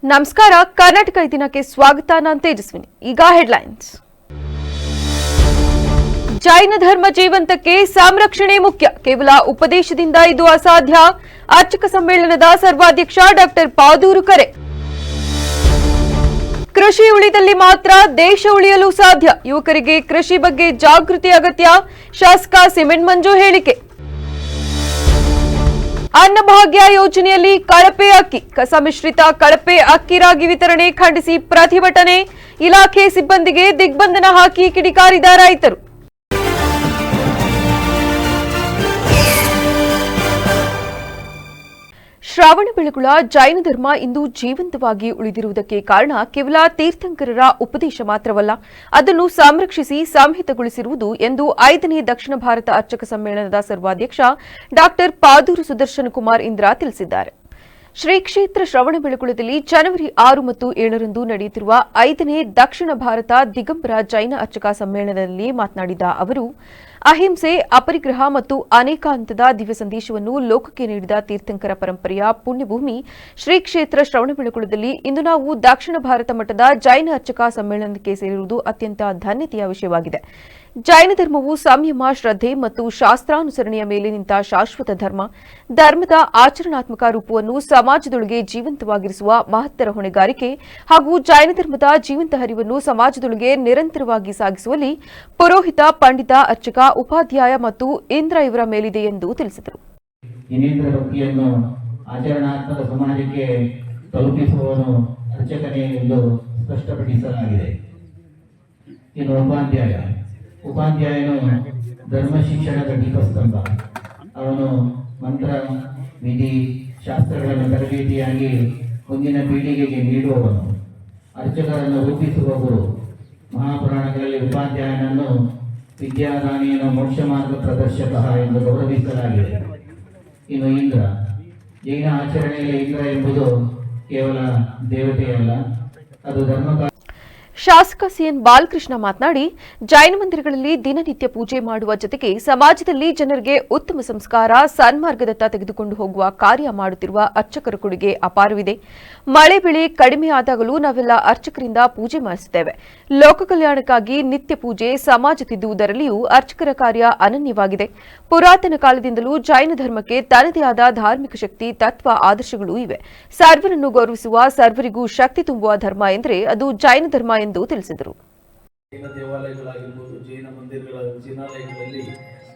ನಮಸ್ಕಾರ. ಕರ್ನಾಟಕ ದಿನಕ್ಕೆ ಸ್ವಾಗತ. ನಾನು ತೇಜಸ್ವಿನಿ. ಈಗ ಹೆಡ್ಲೈನ್ಸ್. ಜೈನ ಧರ್ಮ ಜೀವಂತಕ್ಕೆ ಸಂರಕ್ಷಣೆ ಮುಖ್ಯ, ಕೇವಲ ಉಪದೇಶದಿಂದ ಇದು ಅಸಾಧ್ಯ. ಅರ್ಚಕ ಸಮ್ಮೇಳನದ ಸರ್ವಾಧ್ಯಕ್ಷ ಡಾಕ್ಟರ್ ಪಾದೂರು ಕರೆ. ಕೃಷಿ ಉಳಿದಲ್ಲಿ ಮಾತ್ರ ದೇಶ ಉಳಿಯಲು ಸಾಧ್ಯ, ಯುವಕರಿಗೆ ಕೃಷಿ ಬಗ್ಗೆ ಜಾಗೃತಿ ಅಗತ್ಯ. ಶಾಸಕ ಸಿಮೆಂಟ್ ಮಂಜು ಹೇಳಿಕೆ. ಅನ್ನಭಾಗ್ಯ ಯೋಜನೆಯಲ್ಲಿ ಕಳಪೆ ಅಕ್ಕಿ, ಕಸ ಮಿಶ್ರಿತ ಕಳಪೆ ಅಕ್ಕಿ ರಾಗಿ ವಿತರಣೆ ಖಂಡಿಸಿ ಪ್ರತಿಭಟನೆ. ಇಲಾಖೆ ಸಿಬ್ಬಂದಿಗೆ ದಿಗ್ಬಂಧನ ಹಾಕಿ ಕಿಡಿಕಾರಿದ ರೈತರು. ಶ್ರಾವಣಬೆಳಗುಳ ಜೈನ ಧರ್ಮ ಇಂದು ಜೀವಂತವಾಗಿ ಉಳಿದಿರುವುದಕ್ಕೆ ಕಾರಣ ಕೇವಲ ತೀರ್ಥಂಕರರ ಉಪದೇಶ ಮಾತ್ರವಲ್ಲ, ಅದನ್ನು ಸಂರಕ್ಷಿಸಿ ಸಂಹಿತಗೊಳಿಸಿರುವುದು ಎಂದು 5ನೇ ದಕ್ಷಿಣ ಭಾರತ ಅರ್ಚಕ ಸಮ್ಮೇಳನದ ಸರ್ವಾಧ್ಯಕ್ಷ ಡಾಕ್ಟರ್ ಪಾದೂರು ಸುದರ್ಶನ ಕುಮಾರ್ ಇಂದ್ರ ತಿಳಿಸಿದ್ದಾರೆ. ಶ್ರೀ ಕ್ಷೇತ್ರ ಶ್ರವಣಬೆಳಗುಳದಲ್ಲಿ ಜನವರಿ 6 ಮತ್ತು 7ರಂದು ನಡೆಯುತ್ತಿರುವ 5ನೇ ದಕ್ಷಿಣ ಭಾರತ ದಿಗಂಬರ ಜೈನ ಅರ್ಚಕ ಸಮ್ಮೇಳನದಲ್ಲಿ ಮಾತನಾಡಿದ ಅವರು, ಅಹಿಂಸೆ, ಅಪರಿಗ್ರಹ ಮತ್ತು ಅನೇಕ ಹಂತದ ದಿವ್ಯ ಸಂದೇಶವನ್ನು ಲೋಕಕ್ಕೆ ನೀಡಿದ ತೀರ್ಥಂಕರ ಪರಂಪರೆಯ ಪುಣ್ಯಭೂಮಿ ಶ್ರೀ ಕ್ಷೇತ್ರ ಶ್ರವಣಬೆಳಗುಳದಲ್ಲಿ ಇಂದು ನಾವು ದಕ್ಷಿಣ ಭಾರತ ಮಟ್ಟದ ಜೈನ ಅರ್ಚಕ ಸಮ್ಮೇಳನಕ್ಕೆ ಸೇರಿರುವುದು ಅತ್ಯಂತ ಧನ್ಯತೆಯ ವಿಷಯವಾಗಿದೆ. ಜೈನ ಧರ್ಮವು ಸಂಯಮ, ಶ್ರದ್ಧೆ ಮತ್ತು ಶಾಸ್ತ್ರಾನುಸರಣೆಯ ಮೇಲೆ ನಿಂತ ಶಾಶ್ವತ ಧರ್ಮ. ಧರ್ಮದ ಆಚರಣಾತ್ಮಕ ರೂಪವನ್ನು ಸಮಾಜದೊಳಗೆ ಜೀವಂತವಾಗಿರಿಸುವ ಮಹತ್ತರ ಹೊಣೆಗಾರಿಕೆ ಹಾಗೂ ಜೈನ ಧರ್ಮದ ಜೀವಂತ ಹರಿವನ್ನು ಸಮಾಜದೊಳಗೆ ನಿರಂತರವಾಗಿ ಸಾಗಿಸುವಲ್ಲಿ ಪುರೋಹಿತ, ಪಂಡಿತ, ಅರ್ಚಕ, ಉಪಾಧ್ಯಾಯ ಮತ್ತು ಇಂದ್ರ ಇವರ ಮೇಲಿದೆ ಎಂದು ತಿಳಿಸಿದರು. ಇನ್ನೇಂದ್ರ ಭಕ್ತಿಯನ್ನು ಆಚರಣಾತ್ಮಕ ಸಮಾಜಕ್ಕೆ ತಲುಪಿಸುವವನು ಅರ್ಚಕನೇ ಎಂದು ಸ್ಪಷ್ಟಪಡಿಸಲಾಗಿದೆ. ಇನ್ನು ಉಪಾಧ್ಯಾಯನು ಧರ್ಮ ಶಿಕ್ಷಣದ ದೀಪಸ್ತಂಭ. ಅವನು ಮಂತ್ರ, ವಿಧಿ, ಶಾಸ್ತ್ರಗಳನ್ನು ತರಬೇತಿಯಾಗಿ ಮುಂದಿನ ಪೀಳಿಗೆಗೆ ನೀಡುವವನು. ಅರ್ಚಕರನ್ನು ರೂಪಿಸುವ ಗುರು. ಮಹಾಪುರಾಣಗಳಲ್ಲಿ ಉಪಾಧ್ಯಾಯನನ್ನು ವಿದ್ಯಾದಾನಿಯನ್ನು ಮೋಕ್ಷ ಮಾರ್ಗ ಪ್ರದರ್ಶಕ ಎಂದು ಗೌರವಿಸಲಾಗಿದೆ. ಇನ್ನು ಇಂದ್ರ, ಜೈನ ಆಚರಣೆಯಲ್ಲಿ ಇಂದ್ರ ಎಂಬುದು ಕೇವಲ ದೇವತೆಯಲ್ಲ, ಅದು ಧರ್ಮ. ಶಾಸಕ ಸಿಎನ್ ಬಾಲಕೃಷ್ಣ ಮಾತನಾಡಿ, ಜೈನ ಮಂದಿರಗಳಲ್ಲಿ ದಿನನಿತ್ಯ ಪೂಜೆ ಮಾಡುವ ಜೊತೆಗೆ ಸಮಾಜದಲ್ಲಿ ಜನರಿಗೆ ಉತ್ತಮ ಸಂಸ್ಕಾರ, ಸನ್ಮಾರ್ಗದತ್ತ ತೆಗೆದುಕೊಂಡು ಹೋಗುವ ಕಾರ್ಯ ಮಾಡುತ್ತಿರುವ ಅರ್ಚಕರ ಕೊಡುಗೆ ಅಪಾರವಿದೆ. ಮಳೆ ಬೆಳೆ ಕಡಿಮೆ ಆದಾಗಲೂ ನಾವೆಲ್ಲ ಅರ್ಚಕರಿಂದ ಪೂಜೆ ಮಾಡಿಸುತ್ತೇವೆ. ಲೋಕ ಕಲ್ಯಾಣಕ್ಕಾಗಿ ನಿತ್ಯ ಪೂಜೆ, ಸಮಾಜ ತಿದ್ದುವುದರಲ್ಲಿಯೂ ಅರ್ಚಕರ ಕಾರ್ಯ ಅನನ್ಯವಾಗಿದೆ. ಪುರಾತನ ಕಾಲದಿಂದಲೂ ಜೈನ ಧರ್ಮಕ್ಕೆ ತನ್ನದೇ ಆದ ಧಾರ್ಮಿಕ ಶಕ್ತಿ, ತತ್ವ, ಆದರ್ಶಗಳು ಇವೆ. ಸರ್ವರನ್ನು ಗೌರವಿಸುವ, ಸರ್ವರಿಗೂ ಶಕ್ತಿ ತುಂಬುವ ಧರ್ಮ ಎಂದರೆ ಅದು ಜೈನ ಧರ್ಮ ಎಂದು ತಿಳಿಸಿದರು. ಜೈನ ದೇವಾಲಯಗಳಾಗಿರ್ಬೋದು, ಜೈನ ಮಂದಿರಗಳ ಜಿನಾಲಯಗಳಲ್ಲಿ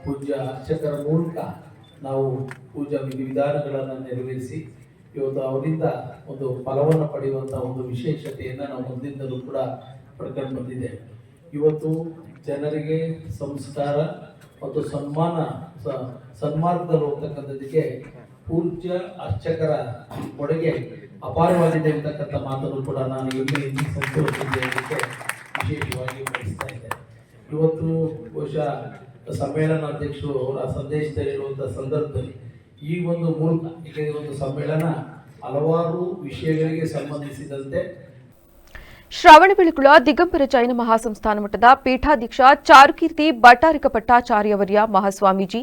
ಪೂಜ್ಯ ಅರ್ಚಕರ ಮೂಲಕ ನಾವು ಪೂಜಾ ವಿಧಾನಗಳನ್ನು ನೆರವೇರಿಸಿ ಇವತ್ತು ಅವರಿಂದ ಒಂದು ಫಲವನ್ನು ಪಡೆಯುವಂತಹ ಒಂದು ವಿಶೇಷತೆಯನ್ನು ನಾವು ಮೊದಲಿಂದಲೂ ಕೂಡ ಪಡ್ಕೊಂಡು ಬಂದಿದ್ದೇವೆ. ಇವತ್ತು ಜನರಿಗೆ ಸಂಸ್ಕಾರ ಮತ್ತು ಸನ್ಮಾರ್ಗದಲ್ಲಿ ಹೋಗ್ತಕ್ಕಂಥದ್ದಕ್ಕೆ ಪೂಜ್ಯ ಅರ್ಚಕರ ಕೊಡುಗೆ ಅಪಾರವಾಗಿದೆ ಅಂತಕ್ಕಂಥ ಮಾತನ್ನು ಕೂಡ ನಾನು ಇಲ್ಲಿ ಸಂತೋಷಕ್ಕೆ ವಿಶೇಷವಾಗಿ ಬಯಸ್ತಾ ಇದ್ದೇನೆ. ಇವತ್ತು ಬಹುಶಃ ಸಮ್ಮೇಳನಾಧ್ಯಕ್ಷರು ಅವರ ಸಂದೇಶದಲ್ಲಿ ಹೇಳುವಂಥ ಸಂದರ್ಭದಲ್ಲಿ ಈ ಒಂದು ಮೂಲಕ ಈಗ ಒಂದು ಸಮ್ಮೇಳನ ಹಲವಾರು ವಿಷಯಗಳಿಗೆ ಸಂಬಂಧಿಸಿದಂತೆ ಶ್ರವಣಬೆಳಗುಳ ದಿಗಂಬರ ಜೈನ ಮಹಾಸಂಸ್ಥಾನ ಮಠದ ಪೀಠಾಧ್ಯಕ್ಷ ಚಾರುಕೀರ್ತಿ ಭಟ್ಟಾರಕ ಪಟ್ಟಾಚಾರ್ಯವರ್ಯ ಮಹಾಸ್ವಾಮೀಜಿ,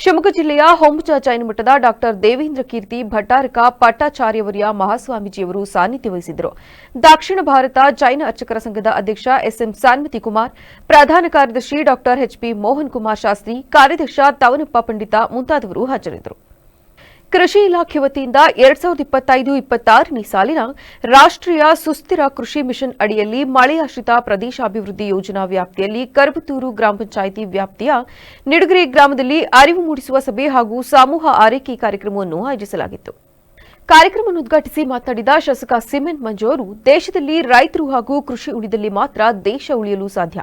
ಶಿವಮೊಗ್ಗ ಜಿಲ್ಲೆಯ ಹೊಂಬುಜ ಜೈನ ಮಠದ ಡಾ ದೇವೇಂದ್ರ ಕೀರ್ತಿ ಭಟ್ಟಾರಕ ಪಟ್ಟಾಚಾರ್ಯವರ್ಯ ಮಹಾಸ್ವಾಮೀಜಿಯವರು ಸಾನ್ನಿಧ್ಯ ವಹಿಸಿದ್ದರು. ದಕ್ಷಿಣ ಭಾರತ ಜೈನ ಅರ್ಚಕರ ಸಂಘದ ಅಧ್ಯಕ್ಷ ಎಸ್ಎಂ ಸನ್ಮತಿ ಕುಮಾರ್, ಪ್ರಧಾನ ಕಾರ್ಯದರ್ಶಿ ಡಾ ಎಚ್ಪಿ ಮೋಹನ್ ಕುಮಾರ್ ಶಾಸ್ತ್ರಿ, ಕಾರ್ಯಾಧ್ಯಕ್ಷ ತವನಪ್ಪ ಪಂಡಿತ ಮುಂತಾದವರು ಹಾಜರಿದ್ದರು. ಕೃಷಿ ಇಲಾಖೆ ವತಿಯಿಂದ 2025-26ನೇ ಸಾಲಿನ ರಾಷ್ಟ್ರೀಯ ಸುಸ್ಥಿರ ಕೃಷಿ ಮಿಷನ್ ಅಡಿಯಲ್ಲಿ ಮಳೆಯಾಶ್ರಿತ ಪ್ರದೇಶಾಭಿವೃದ್ಧಿ ಯೋಜನಾ ವ್ಯಾಪ್ತಿಯಲ್ಲಿ ಕರಬತ್ತೂರು ಗ್ರಾಮ ಪಂಚಾಯಿತಿ ವ್ಯಾಪ್ತಿಯ ನಿಡುಗೆರೆ ಗ್ರಾಮದಲ್ಲಿ ಅರಿವು ಮೂಡಿಸುವ ಸಭೆ ಹಾಗೂ ಸಮೂಹ ಆರೈಕೆ ಕಾರ್ಯಕ್ರಮವನ್ನು ಆಯೋಜಿಸಲಾಗಿತ್ತು. ಕಾರ್ಯಕ್ರಮವನ್ನು ಉದ್ಘಾಟಿಸಿ ಮಾತನಾಡಿದ ಶಾಸಕ ಸಿಮೆಂಟ್ ಮಂಜು ಅವರು, ದೇಶದಲ್ಲಿ ರೈತರು ಹಾಗೂ ಕೃಷಿ ಉಳಿದಲ್ಲಿ ಮಾತ್ರ ದೇಶ ಉಳಿಯಲು ಸಾಧ್ಯ.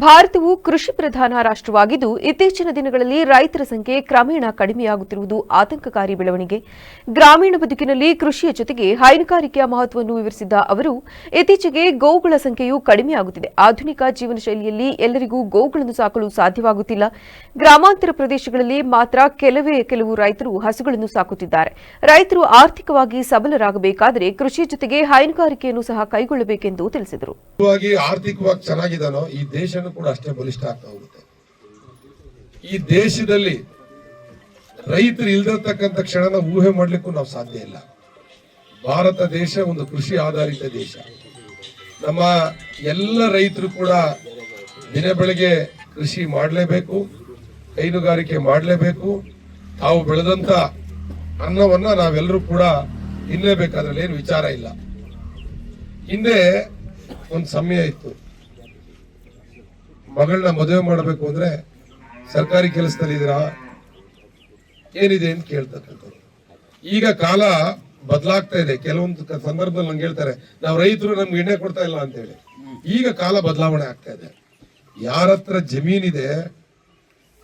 ಭಾರತವು ಕೃಷಿ ಪ್ರಧಾನ ರಾಷ್ಟ್ರವಾಗಿದ್ದು ಇತ್ತೀಚಿನ ದಿನಗಳಲ್ಲಿ ರೈತರ ಸಂಖ್ಯೆ ಕ್ರಮೇಣ ಕಡಿಮೆಯಾಗುತ್ತಿರುವುದು ಆತಂಕಕಾರಿ ಬೆಳವಣಿಗೆ. ಗ್ರಾಮೀಣ ಬದುಕಿನಲ್ಲಿ ಕೃಷಿಯ ಜೊತೆಗೆ ಹೈನುಗಾರಿಕೆಯ ಮಹತ್ವವನ್ನು ವಿವರಿಸಿದ ಅವರು, ಇತ್ತೀಚೆಗೆ ಗೋವುಗಳ ಸಂಖ್ಯೆಯೂ ಕಡಿಮೆಯಾಗುತ್ತಿದೆ. ಆಧುನಿಕ ಜೀವನ ಶೈಲಿಯಲ್ಲಿ ಎಲ್ಲರಿಗೂ ಗೋವುಗಳನ್ನು ಸಾಕಲು ಸಾಧ್ಯವಾಗುತ್ತಿಲ್ಲ. ಗ್ರಾಮಾಂತರ ಪ್ರದೇಶಗಳಲ್ಲಿ ಮಾತ್ರ ಕೆಲವು ರೈತರು ಹಸುಗಳನ್ನು ಸಾಕುತ್ತಿದ್ದಾರೆ. ರೈತರು ಆರ್ಥಿಕವಾಗಿ ಸಬಲರಾಗಬೇಕಾದರೆ ಕೃಷಿ ಜೊತೆಗೆ ಹೈನುಗಾರಿಕೆಯನ್ನು ಸಹ ಕೈಗೊಳ್ಳಬೇಕೆಂದು ತಿಳಿಸಿದರು. ಆರ್ಥಿಕವಾಗಿ ಚೆನ್ನಾಗಿದ್ದಾನೋ ಈ ದೇಶ ಕೂಡ ಅಷ್ಟೇ ಬಲಿಷ್ಠ ಆಗ್ತಾ ಹೋಗುತ್ತೆ. ಈ ದೇಶದಲ್ಲಿ ರೈತರು ಇಲ್ದಿರ್ತಕ್ಕಂಥ ಕ್ಷಣನ ಊಹೆ ಮಾಡ್ಲಿಕ್ಕೂ ನಾವು ಸಾಧ್ಯ ಇಲ್ಲ. ಭಾರತ ದೇಶ ಒಂದು ಕೃಷಿ ಆಧಾರಿತ ದೇಶ. ನಮ್ಮ ಎಲ್ಲ ರೈತರು ಕೂಡ ದಿನ ಬೆಳಗ್ಗೆ ಕೃಷಿ ಮಾಡಲೇಬೇಕು, ಹೈನುಗಾರಿಕೆ ಮಾಡಲೇಬೇಕು. ತಾವು ಬೆಳೆದಂತ ಅನ್ನವನ್ನ ನಾವೆಲ್ಲರೂ ಕೂಡ ತಿನ್ನಲೇಬೇಕಾದ್ರಲ್ಲಿ ಏನು ವಿಚಾರ ಇಲ್ಲ. ಹಿಂದೆ ಒಂದು ಸಮಯ ಇತ್ತು, ಮಗಳನ್ನ ಮದುವೆ ಮಾಡಬೇಕು ಅಂದ್ರೆ ಸರ್ಕಾರಿ ಕೆಲಸದಲ್ಲಿದ್ದೀರಾ ಏನಿದೆ ಅಂತ ಕೇಳ್ತಕ್ಕಂಥದ್ದು. ಈಗ ಕಾಲ ಬದಲಾಗ್ತಾ ಇದೆ. ಕೆಲವೊಂದು ಸಂದರ್ಭದಲ್ಲಿ ನಂಗೆ ಹೇಳ್ತಾರೆ, ನಾವು ರೈತರು ನಮ್ಗೆ ಎಣ್ಣೆ ಕೊಡ್ತಾ ಇಲ್ಲ ಅಂತ ಹೇಳಿ. ಈಗ ಕಾಲ ಬದಲಾವಣೆ ಆಗ್ತಾ ಇದೆ. ಯಾರ ಹತ್ರ ಜಮೀನಿದೆ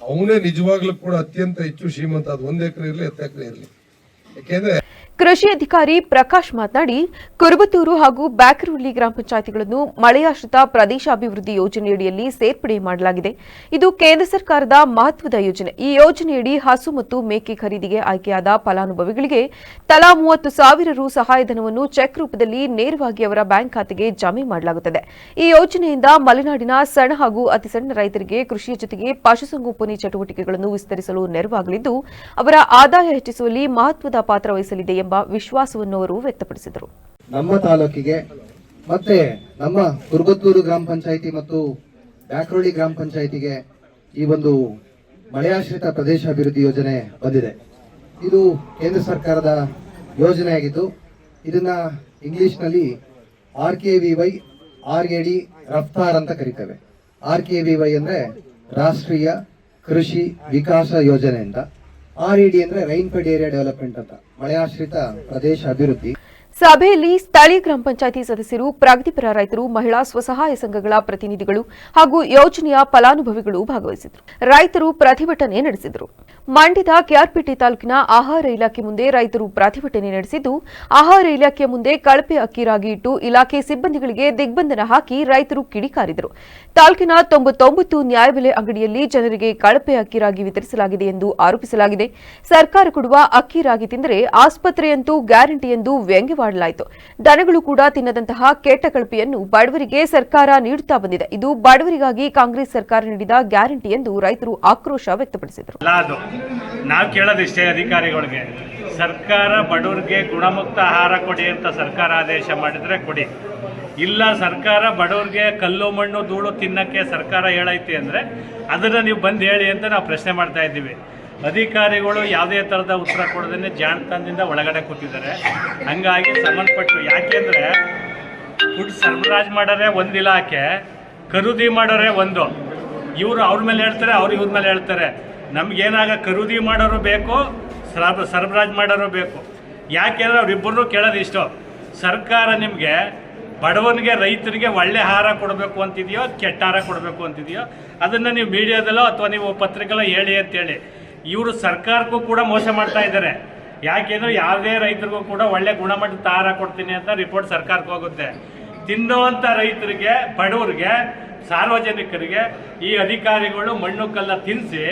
ಅವನೇ ನಿಜವಾಗ್ಲೂ ಕೂಡ ಅತ್ಯಂತ ಹೆಚ್ಚು ಶ್ರೀಮಂತ. ಅದು 1 ಎಕರೆ ಇರಲಿ 10 ಎಕರೆ ಇರಲಿ. ಯಾಕೆಂದ್ರೆ ಕೃಷಿ ಅಧಿಕಾರಿ ಪ್ರಕಾಶ್ ಮಾತನಾಡಿ, ಕುರುಬತ್ತೂರು ಹಾಗೂ ಬ್ಯಾಕರಹಳ್ಳಿ ಗ್ರಾಮ ಪಂಚಾಯಿತಿಗಳನ್ನು ಮಳೆಯಾಶ್ರಿತ ಪ್ರದೇಶಾಭಿವೃದ್ಧಿ ಯೋಜನೆಯಡಿಯಲ್ಲಿ ಸೇರ್ಪಡೆ ಮಾಡಲಾಗಿದೆ. ಇದು ಕೇಂದ್ರ ಸರ್ಕಾರದ ಮಹತ್ವದ ಯೋಜನೆ. ಈ ಯೋಜನೆಯಡಿ ಹಸು ಮತ್ತು ಮೇಕೆ ಖರೀದಿಗೆ ಆಯ್ಕೆಯಾದ ಫಲಾನುಭವಿಗಳಿಗೆ ತಲಾ 30,000 ರು ಸಹಾಯಧನವನ್ನು ಚೆಕ್ ರೂಪದಲ್ಲಿ ನೇರವಾಗಿ ಅವರ ಬ್ಯಾಂಕ್ ಖಾತೆಗೆ ಜಮೆ ಮಾಡಲಾಗುತ್ತದೆ. ಈ ಯೋಜನೆಯಿಂದ ಮಲೆನಾಡಿನ ಸಣ್ಣ ಹಾಗೂ ಅತಿಸಣ್ಣ ರೈತರಿಗೆ ಕೃಷಿಯ ಜೊತೆಗೆ ಪಶುಸಂಗೋಪನೆ ಚಟುವಟಿಕೆಗಳನ್ನು ವಿಸ್ತರಿಸಲು ನೆರವಾಗಲಿದ್ದು, ಅವರ ಆದಾಯ ಹೆಚ್ಚಿಸುವಲ್ಲಿ ಮಹತ್ವದ ಪಾತ್ರ ವಹಿಸಲಿದೆ ಎಂಬ ವಿಶ್ವಾಸವನ್ನು ಅವರು ವ್ಯಕ್ತಪಡಿಸಿದರು. ನಮ್ಮ ತಾಲೂಕಿಗೆ ಮತ್ತೆ ನಮ್ಮ ಕುರುಬತ್ತೂರು ಗ್ರಾಮ ಪಂಚಾಯಿತಿ ಮತ್ತು ಬ್ಯಾಕರಹಳ್ಳಿ ಗ್ರಾಮ ಪಂಚಾಯಿತಿಗೆ ಈ ಒಂದು ಮಳೆಯಾಶ್ರಿತ ಪ್ರದೇಶಾಭಿವೃದ್ಧಿ ಯೋಜನೆ ಬಂದಿದೆ. ಇದು ಕೇಂದ್ರ ಸರ್ಕಾರದ ಯೋಜನೆಯಾಗಿದ್ದು, ಇದನ್ನ ಇಂಗ್ಲಿಷ್ನಲ್ಲಿ RKVY RAD ರಫ್ತಾರ್ ಅಂತ ಕರೀತೇವೆ. RKVY ಅಂದ್ರೆ ರಾಷ್ಟ್ರೀಯ ಕೃಷಿ ವಿಕಾಸ ಯೋಜನೆ ಅಂತ, RAD ಅಂದ್ರೆ ರೈನ್ ಫೆಡ್ ಏರಿಯಾ ಡೆವಲಪ್ಮೆಂಟ್ ಅಂತ, ಮಳೆಯಾಶ್ರಿತ ಪ್ರದೇಶ ಅಭಿವೃದ್ಧಿ. ಸಭೆಯಲ್ಲಿ ಸ್ಥಳೀಯ ಗ್ರಾಮ ಪಂಚಾಯಿತಿ ಸದಸ್ಯರು, ಪ್ರಗತಿಪರ ರೈತರು, ಮಹಿಳಾ ಸ್ವಸಹಾಯ ಸಂಘಗಳ ಪ್ರತಿನಿಧಿಗಳು ಹಾಗೂ ಯೋಜನೆಯ ಫಲಾನುಭವಿಗಳು ಭಾಗವಹಿಸಿದರು. ರೈತರು ಪ್ರತಿಭಟನೆ ನಡೆಸಿದರು. ಮಂಡ್ಯದ ಕೆಆರ್ಪೇಟೆ ತಾಲೂಕಿನ ಆಹಾರ ಇಲಾಖೆ ಮುಂದೆ ರೈತರು ಪ್ರತಿಭಟನೆ ನಡೆಸಿದ್ದು, ಆಹಾರ ಇಲಾಖೆಯ ಮುಂದೆ ಕಳಪೆ ಅಕ್ಕಿ ರಾಗಿ ಇಟ್ಟು ಇಲಾಖೆ ಸಿಬ್ಬಂದಿಗಳಿಗೆ ದಿಗ್ಬಂಧನ ಹಾಕಿ ರೈತರು ಕಿಡಿಕಾರಿದರು. ತಾಲೂಕಿನ 99 ನ್ಯಾಯಬೆಲೆ ಅಂಗಡಿಯಲ್ಲಿ ಜನರಿಗೆ ಕಳಪೆ ಅಕ್ಕಿ ರಾಗಿ ವಿತರಿಸಲಾಗಿದೆ ಎಂದು ಆರೋಪಿಸಲಾಗಿದೆ. ಸರ್ಕಾರ ಕೊಡುವ ಅಕ್ಕಿ ರಾಗಿ ತಿಂದರೆ ಆಸ್ಪತ್ರೆಯಂತೂ ಗ್ಯಾರಂಟಿ ಎಂದು ವ್ಯಂಗ್ಯವಾಡಲಾಯಿತು. ದನಗಳು ಕೂಡ ತಿನ್ನದಂತಹ ಕೆಟ್ಟ ಕಳಪೆಯನ್ನು ಬಡವರಿಗೆ ಸರ್ಕಾರ ನೀಡುತ್ತಾ ಬಂದಿದೆ. ಇದು ಬಡವರಿಗಾಗಿ ಕಾಂಗ್ರೆಸ್ ಸರ್ಕಾರ ನೀಡಿದ ಗ್ಯಾರಂಟಿ ಎಂದು ರೈತರು ಆಕ್ರೋಶ ವ್ಯಕ್ತಪಡಿಸಿದರು. ನಾವು ಕೇಳೋದಿಷ್ಟೇ ಅಧಿಕಾರಿಗಳಿಗೆ, ಸರ್ಕಾರ ಬಡವರಿಗೆ ಗುಣಮುಕ್ತ ಆಹಾರ ಕೊಡಿ ಅಂತ ಸರ್ಕಾರ ಆದೇಶ ಮಾಡಿದ್ರೆ ಕೊಡಿ. ಇಲ್ಲ ಸರ್ಕಾರ ಬಡವರಿಗೆ ಕಲ್ಲು ಮಣ್ಣು ಧೂಳು ತಿನ್ನಕ್ಕೆ ಸರ್ಕಾರ ಹೇಳೈತಿ ಅಂದರೆ ಅದನ್ನು ನೀವು ಬಂದು ಹೇಳಿ ಅಂತ ನಾವು ಪ್ರಶ್ನೆ ಮಾಡ್ತಾ ಇದ್ದೀವಿ. ಅಧಿಕಾರಿಗಳು ಯಾವುದೇ ಥರದ ಉತ್ತರ ಕೊಡೋದನ್ನೇ ಜಾಣತನದಿಂದ ಒಳಗಡೆ ಕೂತಿದ್ದಾರೆ. ಹಂಗಾಗಿ ಸಂಬಂಧಪಟ್ಟು, ಯಾಕೆಂದರೆ ಫುಡ್ ಸರಬರಾಜು ಮಾಡೋರೆ ಒಂದು ಇಲಾಖೆ, ಖರೀದಿ ಮಾಡೋರೆ ಒಂದು. ಇವರು ಅವ್ರ ಮೇಲೆ ಹೇಳ್ತಾರೆ, ಅವ್ರು ಇವ್ರ ಮೇಲೆ ಹೇಳ್ತಾರೆ. ನಮಗೇನಾಗ ಖರೀದಿ ಮಾಡೋರು ಬೇಕು, ಸರಬರಾಜು ಮಾಡೋರು ಬೇಕು. ಯಾಕೆಂದರೆ ಅವರಿಬ್ಬರನ್ನೂ ಕೇಳೋದು ಇಷ್ಟು, ಸರ್ಕಾರ ನಿಮಗೆ ಬಡವನಿಗೆ ರೈತರಿಗೆ ಒಳ್ಳೆ ಆಹಾರ ಕೊಡಬೇಕು ಅಂತಿದೆಯೋ ಕೆಟ್ಟ ಆಹಾರ ಕೊಡಬೇಕು ಅಂತಿದೆಯೋ ಅದನ್ನು ನೀವು ಮೀಡಿಯಾದಲ್ಲೋ ಅಥವಾ ನೀವು ಪತ್ರಿಕೆಲ್ಲೋ ಹೇಳಿ ಅಂತೇಳಿ. ಇವರು ಸರ್ಕಾರಕ್ಕೂ ಕೂಡ ಮೋಸ ಮಾಡ್ತಾ ಇದ್ದಾರೆ. ಯಾಕೆಂದರೆ ಯಾವುದೇ ರೈತರಿಗೂ ಕೂಡ ಒಳ್ಳೆ ಗುಣಮಟ್ಟದ ಆಹಾರ ಕೊಡ್ತೀನಿ ಅಂತ ರಿಪೋರ್ಟ್ ಸರ್ಕಾರಕ್ಕೆ ಹೋಗುತ್ತೆ. ತಿನ್ನುವಂಥ ರೈತರಿಗೆ, ಬಡವರಿಗೆ, ಸಾರ್ವಜನಿಕರಿಗೆ ಈ ಅಧಿಕಾರಿಗಳು ಮಣ್ಣು ಕಲ್ಲ ತಿನ್ನಿಸಿ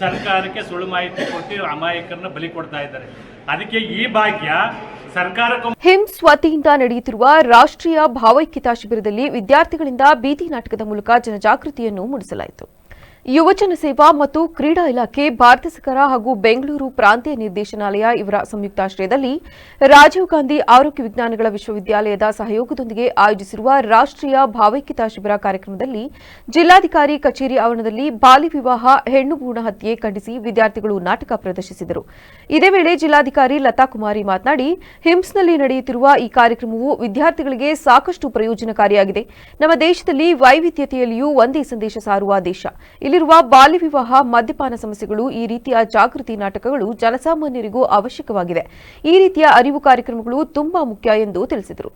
ಸರ್ಕಾರಕ್ಕೆ ಸುಳ್ಳು ಮಾಹಿತಿ ಕೊಟ್ಟು ಅಮಾಯಕರನ್ನ ಬಲಿ ಕೊಡ್ತಾ ಇದ್ದಾರೆ. ಅದಕ್ಕೆ ಈ ಭಾಗ್ಯ ಸರ್ಕಾರಕ್ಕೆ. ಹಿಮ್ಸ್ ವತಿಯಿಂದ ನಡೆಯುತ್ತಿರುವ ರಾಷ್ಟ್ರೀಯ ಭಾವೈಕ್ಯತಾ ಶಿಬಿರದಲ್ಲಿ ವಿದ್ಯಾರ್ಥಿಗಳಿಂದ ಬೀದಿ ನಾಟಕದ ಮೂಲಕ ಜನಜಾಗೃತಿಯನ್ನು ಮೂಡಿಸಲಾಯಿತು. ಯುವಜನ ಸೇವಾ ಮತ್ತು ಕ್ರೀಡಾ ಇಲಾಖೆ, ಭಾರತ ಸರ್ಕಾರ ಹಾಗೂ ಬೆಂಗಳೂರು ಪ್ರಾಂತೀಯ ನಿರ್ದೇಶನಾಲಯ ಇವರ ಸಂಯುಕ್ತಾಶ್ರಯದಲ್ಲಿ ರಾಜೀವ್ ಗಾಂಧಿ ಆರೋಗ್ಯ ವಿಜ್ಞಾನಗಳ ವಿಶ್ವವಿದ್ಯಾಲಯದ ಸಹಯೋಗದೊಂದಿಗೆ ಆಯೋಜಿಸಿರುವ ರಾಷ್ಟ್ರೀಯ ಭಾವೈಕ್ಯತಾ ಶಿಬಿರ ಕಾರ್ಯಕ್ರಮದಲ್ಲಿ ಜಿಲ್ಲಾಧಿಕಾರಿ ಕಚೇರಿ ಆವರಣದಲ್ಲಿ ಬಾಲ್ಯ ವಿವಾಹ, ಹೆಣ್ಣು ಭ್ರೂಣ ಹತ್ಯೆ ಖಂಡಿಸಿ ವಿದ್ಯಾರ್ಥಿಗಳು ನಾಟಕ ಪ್ರದರ್ಶಿಸಿದರು. ಇದೇ ವೇಳೆ ಜಿಲ್ಲಾಧಿಕಾರಿ ಲತಾ ಕುಮಾರಿ ಮಾತನಾಡಿ, ಹಿಮ್ಸ್ನಲ್ಲಿ ನಡೆಯುತ್ತಿರುವ ಈ ಕಾರ್ಯಕ್ರಮವು ವಿದ್ಯಾರ್ಥಿಗಳಿಗೆ ಸಾಕಷ್ಟು ಪ್ರಯೋಜನಕಾರಿಯಾಗಿದೆ. ನಮ್ಮ ದೇಶದಲ್ಲಿ ವೈವಿಧ್ಯತೆಯಲ್ಲಿಯೂ ಒಂದೇ ಸಂದೇಶ ಸಾರುವ ದೇಶ. ಇಲ್ಲಿರುವ ಬಾಲ್ಯ ವಿವಾಹ, ಮದ್ಯಪಾನ ಸಮಸ್ಯೆಗಳು, ಈ ರೀತಿಯ ಜಾಗೃತಿ ನಾಟಕಗಳು ಜನಸಾಮಾನ್ಯರಿಗೂ ಅವಶ್ಯಕವಾಗಿದೆ. ಈ ರೀತಿಯ ಅರಿವು ಕಾರ್ಯಕ್ರಮಗಳು ತುಂಬಾ ಮುಖ್ಯ ಎಂದು ತಿಳಿಸಿದರು.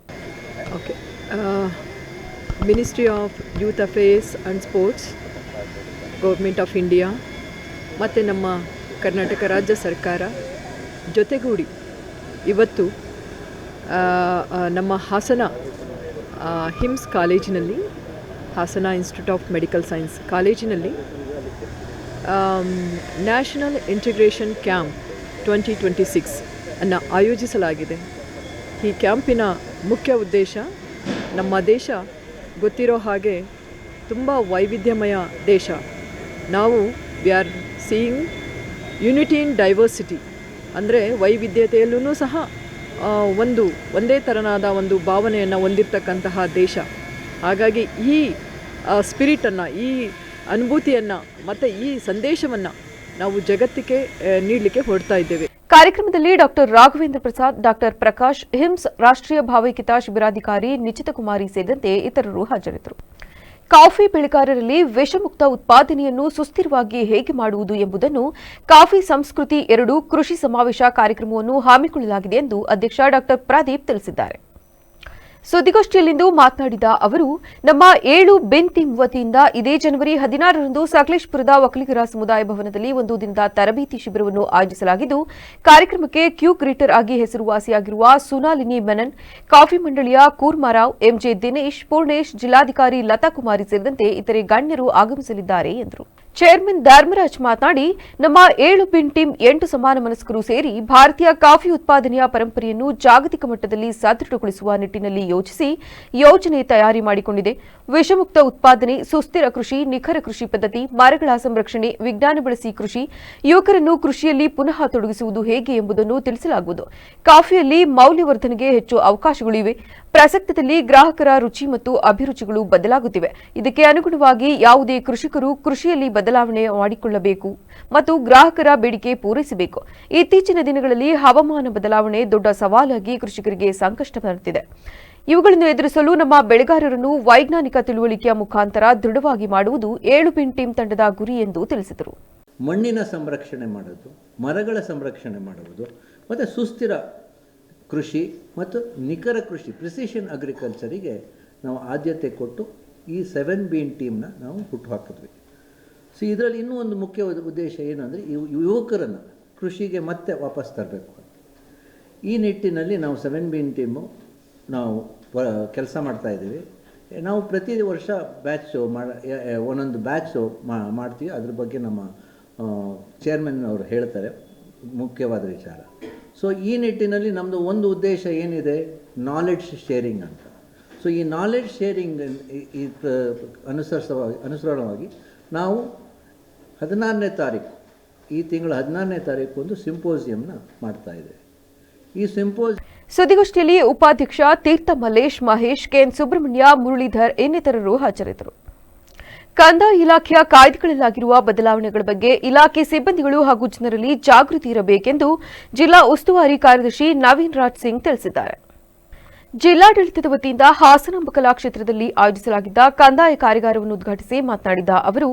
Ministry of youth affairs and sports, government of India ಮತ್ತು ನಮ್ಮ ಕರ್ನಾಟಕ ರಾಜ್ಯ ಸರ್ಕಾರ ಜೊತೆಗೂಡಿ ಇವತ್ತು ನಮ್ಮ ಹಾಸನ ಹಿಮ್ಸ್ ಕಾಲೇಜಿನಲ್ಲಿ, Hassan institute of medical science ಕಾಲೇಜಿನಲ್ಲಿ ನ್ಯಾಷನಲ್ ಇಂಟಿಗ್ರೇಷನ್ ಕ್ಯಾಂಪ್ 2026 ಅನ್ನು ಆಯೋಜಿಸಲಾಗಿದೆ. ಈ ಕ್ಯಾಂಪಿನ ಮುಖ್ಯ ಉದ್ದೇಶ, ನಮ್ಮ ದೇಶ ಗೊತ್ತಿರೋ ಹಾಗೆ ತುಂಬ ವೈವಿಧ್ಯಮಯ ದೇಶ. ನಾವು we are seeing unity in diversity, ಅಂದರೆ ವೈವಿಧ್ಯತೆಯಲ್ಲೂ ಸಹ ಒಂದೇ ಥರನಾದ ಒಂದು ಭಾವನೆಯನ್ನು ಹೊಂದಿರತಕ್ಕಂತಹ ದೇಶ. ಹಾಗಾಗಿ ಈ ಸ್ಪಿರಿಟನ್ನು, ಈ ಅನುಭೂತಿಯನ್ನು ಮತ್ತು ಈ ಸಂದೇಶವನ್ನು ನಾವು ಜಗತ್ತಿಗೆ ನೀಡಲಿಕ್ಕೆ ಹೊರಡ್ತಾ ಇದ್ದೇವೆ. ಕಾರ್ಯಕ್ರಮದಲ್ಲಿ doctor Raghavendra Prasad, doctor Prakash, hymns ರಾಷ್ಟ್ರೀಯ ಭಾವೈಕ್ಯತಾ ಶಿಬಿರಾಧಿಕಾರಿ ನಿಚಿತ ಕುಮಾರಿ ಸೇರಿದಂತೆ ಇತರರು ಹಾಜರಿದ್ದರು. ಕಾಫಿ ಬೆಳೆಗಾರರಲ್ಲಿ ವಿಷಮುಕ್ತ ಉತ್ಪಾದನೆಯನ್ನು ಸುಸ್ಥಿರವಾಗಿ ಹೇಗೆ ಮಾಡುವುದು ಎಂಬುದನ್ನು ಕಾಫಿ ಸಂಸ್ಕೃತಿ 2 ಕೃಷಿ ಸಮಾವೇಶ ಕಾರ್ಯಕ್ರಮವನ್ನು ಹಮ್ಮಿಕೊಳ್ಳಲಾಗಿದೆ ಎಂದು ಅಧ್ಯಕ್ಷ ಡಾಕ್ಟರ್ ಪ್ರದೀಪ್ ತಿಳಿಸಿದ್ದಾರೆ. ಸುದ್ದಿಗೋಷ್ಠಿಯಲ್ಲಿಂದು ಮಾತನಾಡಿದ ಅವರು, ನಮ್ಮ 7 ಬಿನ್ ಟೀಮ್ ವತಿಯಿಂದ ಇದೇ ಜನವರಿ 16ರಂದು ಸಕಲೇಶಪುರದ ಒಕ್ಕಲಿಗರ ಸಮುದಾಯ ಭವನದಲ್ಲಿ ಒಂದು ದಿನದ ತರಬೇತಿ ಶಿಬಿರವನ್ನು ಆಯೋಜಿಸಲಾಗಿದ್ದು, ಕಾರ್ಯಕ್ರಮಕ್ಕೆ ಕ್ಯೂ ಗ್ರೀಟರ್ ಆಗಿ ಹೆಸರುವಾಸಿಯಾಗಿರುವ ಸುನಾಲಿನಿ ಮೆನನ್, ಕಾಫಿ ಮಂಡಳಿಯ ಕೂರ್ಮಾರಾವ್, ಎಂಜೆ ದಿನೇಶ್, ಪೂರ್ಣೇಶ್, ಜಿಲ್ಲಾಧಿಕಾರಿ ಲತಾ ಕುಮಾರಿ ಸೇರಿದಂತೆ ಇತರೆ ಗಣ್ಯರು ಆಗಮಿಸಲಿದ್ದಾರೆ ಎಂದರು. ಚೇರ್ಮನ್ ಧರ್ಮರಾಜ್ ಮಾತನಾಡಿ, ನಮ್ಮ 7 ಬಿನ್ ಟೀಮ್ 8 ಸಮಾನ ಮನಸ್ಕರು ಸೇರಿ ಭಾರತೀಯ ಕಾಫಿ ಉತ್ಪಾದನೆಯ ಪರಂಪರೆಯನ್ನು ಜಾಗತಿಕ ಮಟ್ಟದಲ್ಲಿ ಸದೃಢಗೊಳಿಸುವ ನಿಟ್ಟಿನಲ್ಲಿ ಯೋಚಿಸಿ ಯೋಜನೆ ತಯಾರಿ ಮಾಡಿಕೊಂಡಿದೆ. ವಿಷಮುಕ್ತ ಉತ್ಪಾದನೆ, ಸುಸ್ಥಿರ ಕೃಷಿ, ನಿಖರ ಕೃಷಿ ಪದ್ಧತಿ, ಮರಗಳ ಸಂರಕ್ಷಣೆ, ವಿಜ್ಞಾನ ಬಳಸಿ ಕೃಷಿ, ಯುವಕರನ್ನು ಕೃಷಿಯಲ್ಲಿ ಪುನಃ ತೊಡಗಿಸುವುದು ಹೇಗೆ ಎಂಬುದನ್ನು ತಿಳಿಸಲಾಗುವುದು. ಕಾಫಿಯಲ್ಲಿ ಮೌಲ್ಯವರ್ಧನೆಗೆ ಹೆಚ್ಚು ಅವಕಾಶಗಳಿವೆ. ಪ್ರಸಕ್ತದಲ್ಲಿ ಗ್ರಾಹಕರ ರುಚಿ ಮತ್ತು ಅಭಿರುಚಿಗಳು ಬದಲಾಗುತ್ತಿವೆ. ಇದಕ್ಕೆ ಅನುಗುಣವಾಗಿ ಯಾವುದೇ ಕೃಷಿಕರು ಕೃಷಿಯಲ್ಲಿ ಬದಲಾವಣೆ ಮಾಡಿಕೊಳ್ಳಬೇಕು ಮತ್ತು ಗ್ರಾಹಕರ ಬೇಡಿಕೆ ಪೂರೈಸಬೇಕು. ಇತ್ತೀಚಿನ ದಿನಗಳಲ್ಲಿ ಹವಾಮಾನ ಬದಲಾವಣೆ ದೊಡ್ಡ ಸವಾಲಾಗಿ ಕೃಷಿಕರಿಗೆ ಸಂಕಷ್ಟ ಬರುತ್ತಿದೆ. ಇವುಗಳನ್ನು ಎದುರಿಸಲು ನಮ್ಮ ಬೆಳೆಗಾರರನ್ನು ವೈಜ್ಞಾನಿಕ ತಿಳುವಳಿಕೆಯ ಮುಖಾಂತರ ದೃಢವಾಗಿ ಮಾಡುವುದು 7 ಬಿನ್ ಟೀಮ್ ತಂಡದ ಗುರಿ ಎಂದು ತಿಳಿಸಿದರು. ಮಣ್ಣಿನ ಸಂರಕ್ಷಣೆ ಮಾಡೋದು, ಮರಗಳ ಸಂರಕ್ಷಣೆ ಮಾಡುವುದು ಮತ್ತು ಸುಸ್ಥಿರ ಕೃಷಿ ಮತ್ತು ನಿಖರ ಕೃಷಿ, ಪ್ರಿಸಿಷನ್ ಅಗ್ರಿಕಲ್ಚರಿಗೆ ನಾವು ಆದ್ಯತೆ ಕೊಟ್ಟು ಈ 7 ಬಿನ್ ಟೀಮ್ನ ನಾವು ಹುಟ್ಟುಹಾಕಿದ್ವಿ. ಸೊ ಇದರಲ್ಲಿ ಇನ್ನೂ ಒಂದು ಮುಖ್ಯ ಉದ್ದೇಶ ಏನಂದರೆ ಯುವಕರನ್ನು ಕೃಷಿಗೆ ಮತ್ತೆ ವಾಪಸ್ ತರಬೇಕು. ಈ ನಿಟ್ಟಿನಲ್ಲಿ ನಾವು 7 ಬಿನ್ ಟೀಮು ನಾವು ಕೆಲಸ ಮಾಡ್ತಾಯಿದ್ದೀವಿ. ನಾವು ಪ್ರತಿ ವರ್ಷ ಬ್ಯಾಚು ಒಂದೊಂದು ಬ್ಯಾಚು ಮಾಡ್ತೀವಿ. ಅದ್ರ ಬಗ್ಗೆ ನಮ್ಮ ಚೇರ್ಮನ್ ಅವರು ಹೇಳ್ತಾರೆ ಮುಖ್ಯವಾದ ವಿಚಾರ. ಸೊ ಈ ನಿಟ್ಟಿನಲ್ಲಿ ನಮ್ಮದು ಒಂದು ಉದ್ದೇಶ ಏನಿದೆ, ನಾಲೆಡ್ಜ್ ಶೇರಿಂಗ್ ಅಂತ. ಸೊ ಈ ನಾಲೆಡ್ಜ್ ಶೇರಿಂಗ್ ಅನುಸರಣವಾಗಿ ನಾವು 16ನೇ ತಾರೀಕು, ಈ ತಿಂಗಳ 16ನೇ ತಾರೀಕು ಒಂದು ಸಿಂಪೋಸಿಯಂನ ಮಾಡ್ತಾಯಿದ್ದೇವೆ. ಈ ಸುದ್ದಿಗೋಷ್ಠಿಯಲ್ಲಿ ಉಪಾಧ್ಯಕ್ಷ ತೀರ್ಥ ಮಲ್ಲೇಶ್, ಮಹೇಶ್, ಕೆಎನ್ ಸುಬ್ರಹ್ಮಣ್ಯ, ಮುರಳೀಧರ್ ಇನ್ನಿತರರು ಹಾಜರಿದ್ದರು. ಕಂದಾಯ ಇಲಾಖೆಯ ಕಾಯ್ದೆಗಳಲ್ಲಾಗಿರುವ ಬದಲಾವಣೆಗಳ ಬಗ್ಗೆ ಇಲಾಖೆ ಸಿಬ್ಬಂದಿಗಳು ಹಾಗೂ ಜನರಲ್ಲಿ ಜಾಗೃತಿ ಇರಬೇಕೆಂದು ಜಿಲ್ಲಾ ಉಸ್ತುವಾರಿ ಕಾರ್ಯದರ್ಶಿ ನವೀನ್ ರಾಜ್ ಸಿಂಗ್ ತಿಳಿಸಿದ್ದಾರೆ. ಜಿಲ್ಲಾಡಳಿತದ ವತಿಯಿಂದ ಹಾಸನಾಂಬ ಕಲಾಕ್ಷೇತ್ರದಲ್ಲಿ ಆಯೋಜಿಸಲಾಗಿದ್ದ ಕಂದಾಯ ಕಾರ್ಯಾಗಾರವನ್ನು ಉದ್ಘಾಟಿಸಿ ಮಾತನಾಡಿದ ಅವರು,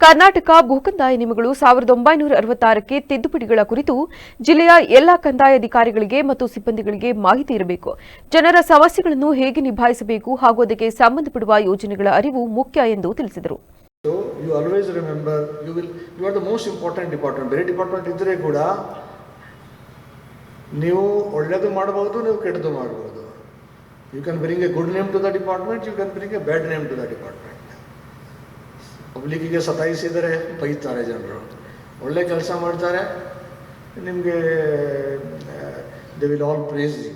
ಕರ್ನಾಟಕ ಭೂಕಂದಾಯ ನಿಯಮಗಳು 1966ಕ್ಕೆ ತಿದ್ದುಪಡಿಗಳ ಕುರಿತು ಜಿಲ್ಲೆಯ ಎಲ್ಲಾ ಕಂದಾಯ ಅಧಿಕಾರಿಗಳಿಗೆ ಮತ್ತು ಸಿಬ್ಬಂದಿಗಳಿಗೆ ಮಾಹಿತಿ ಇರಬೇಕು. ಜನರ ಸಮಸ್ಯೆಗಳನ್ನು ಹೇಗೆ ನಿಭಾಯಿಸಬೇಕು ಹಾಗೂ ಅದಕ್ಕೆ ಸಂಬಂಧಪಡುವ ಯೋಜನೆಗಳ ಅರಿವು ಮುಖ್ಯ ಎಂದು ತಿಳಿಸಿದರು. You always remember, you are the most important department. ಬೇರೆ ಡಿಪಾರ್ಟ್ಮೆಂಟ್ ಇದ್ದರೆ ಕೂಡ ನೀವು ಒಳ್ಳೆಯದು ಮಾಡಬಹುದು, ನೀವು ಕೆಟ್ಟದ್ದು ಮಾಡಬಹುದು. You can bring a good name to the department, you can bring a bad name to the department. ಪಬ್ಲಿಕ್ಕಿಗೆ ಸತಾಯಿಸಿದರೆ ಬೈತಾರೆ ಜನರು, ಒಳ್ಳೆ ಕೆಲಸ ಮಾಡ್ತಾರೆ ನಿಮಗೆ they will all praise you.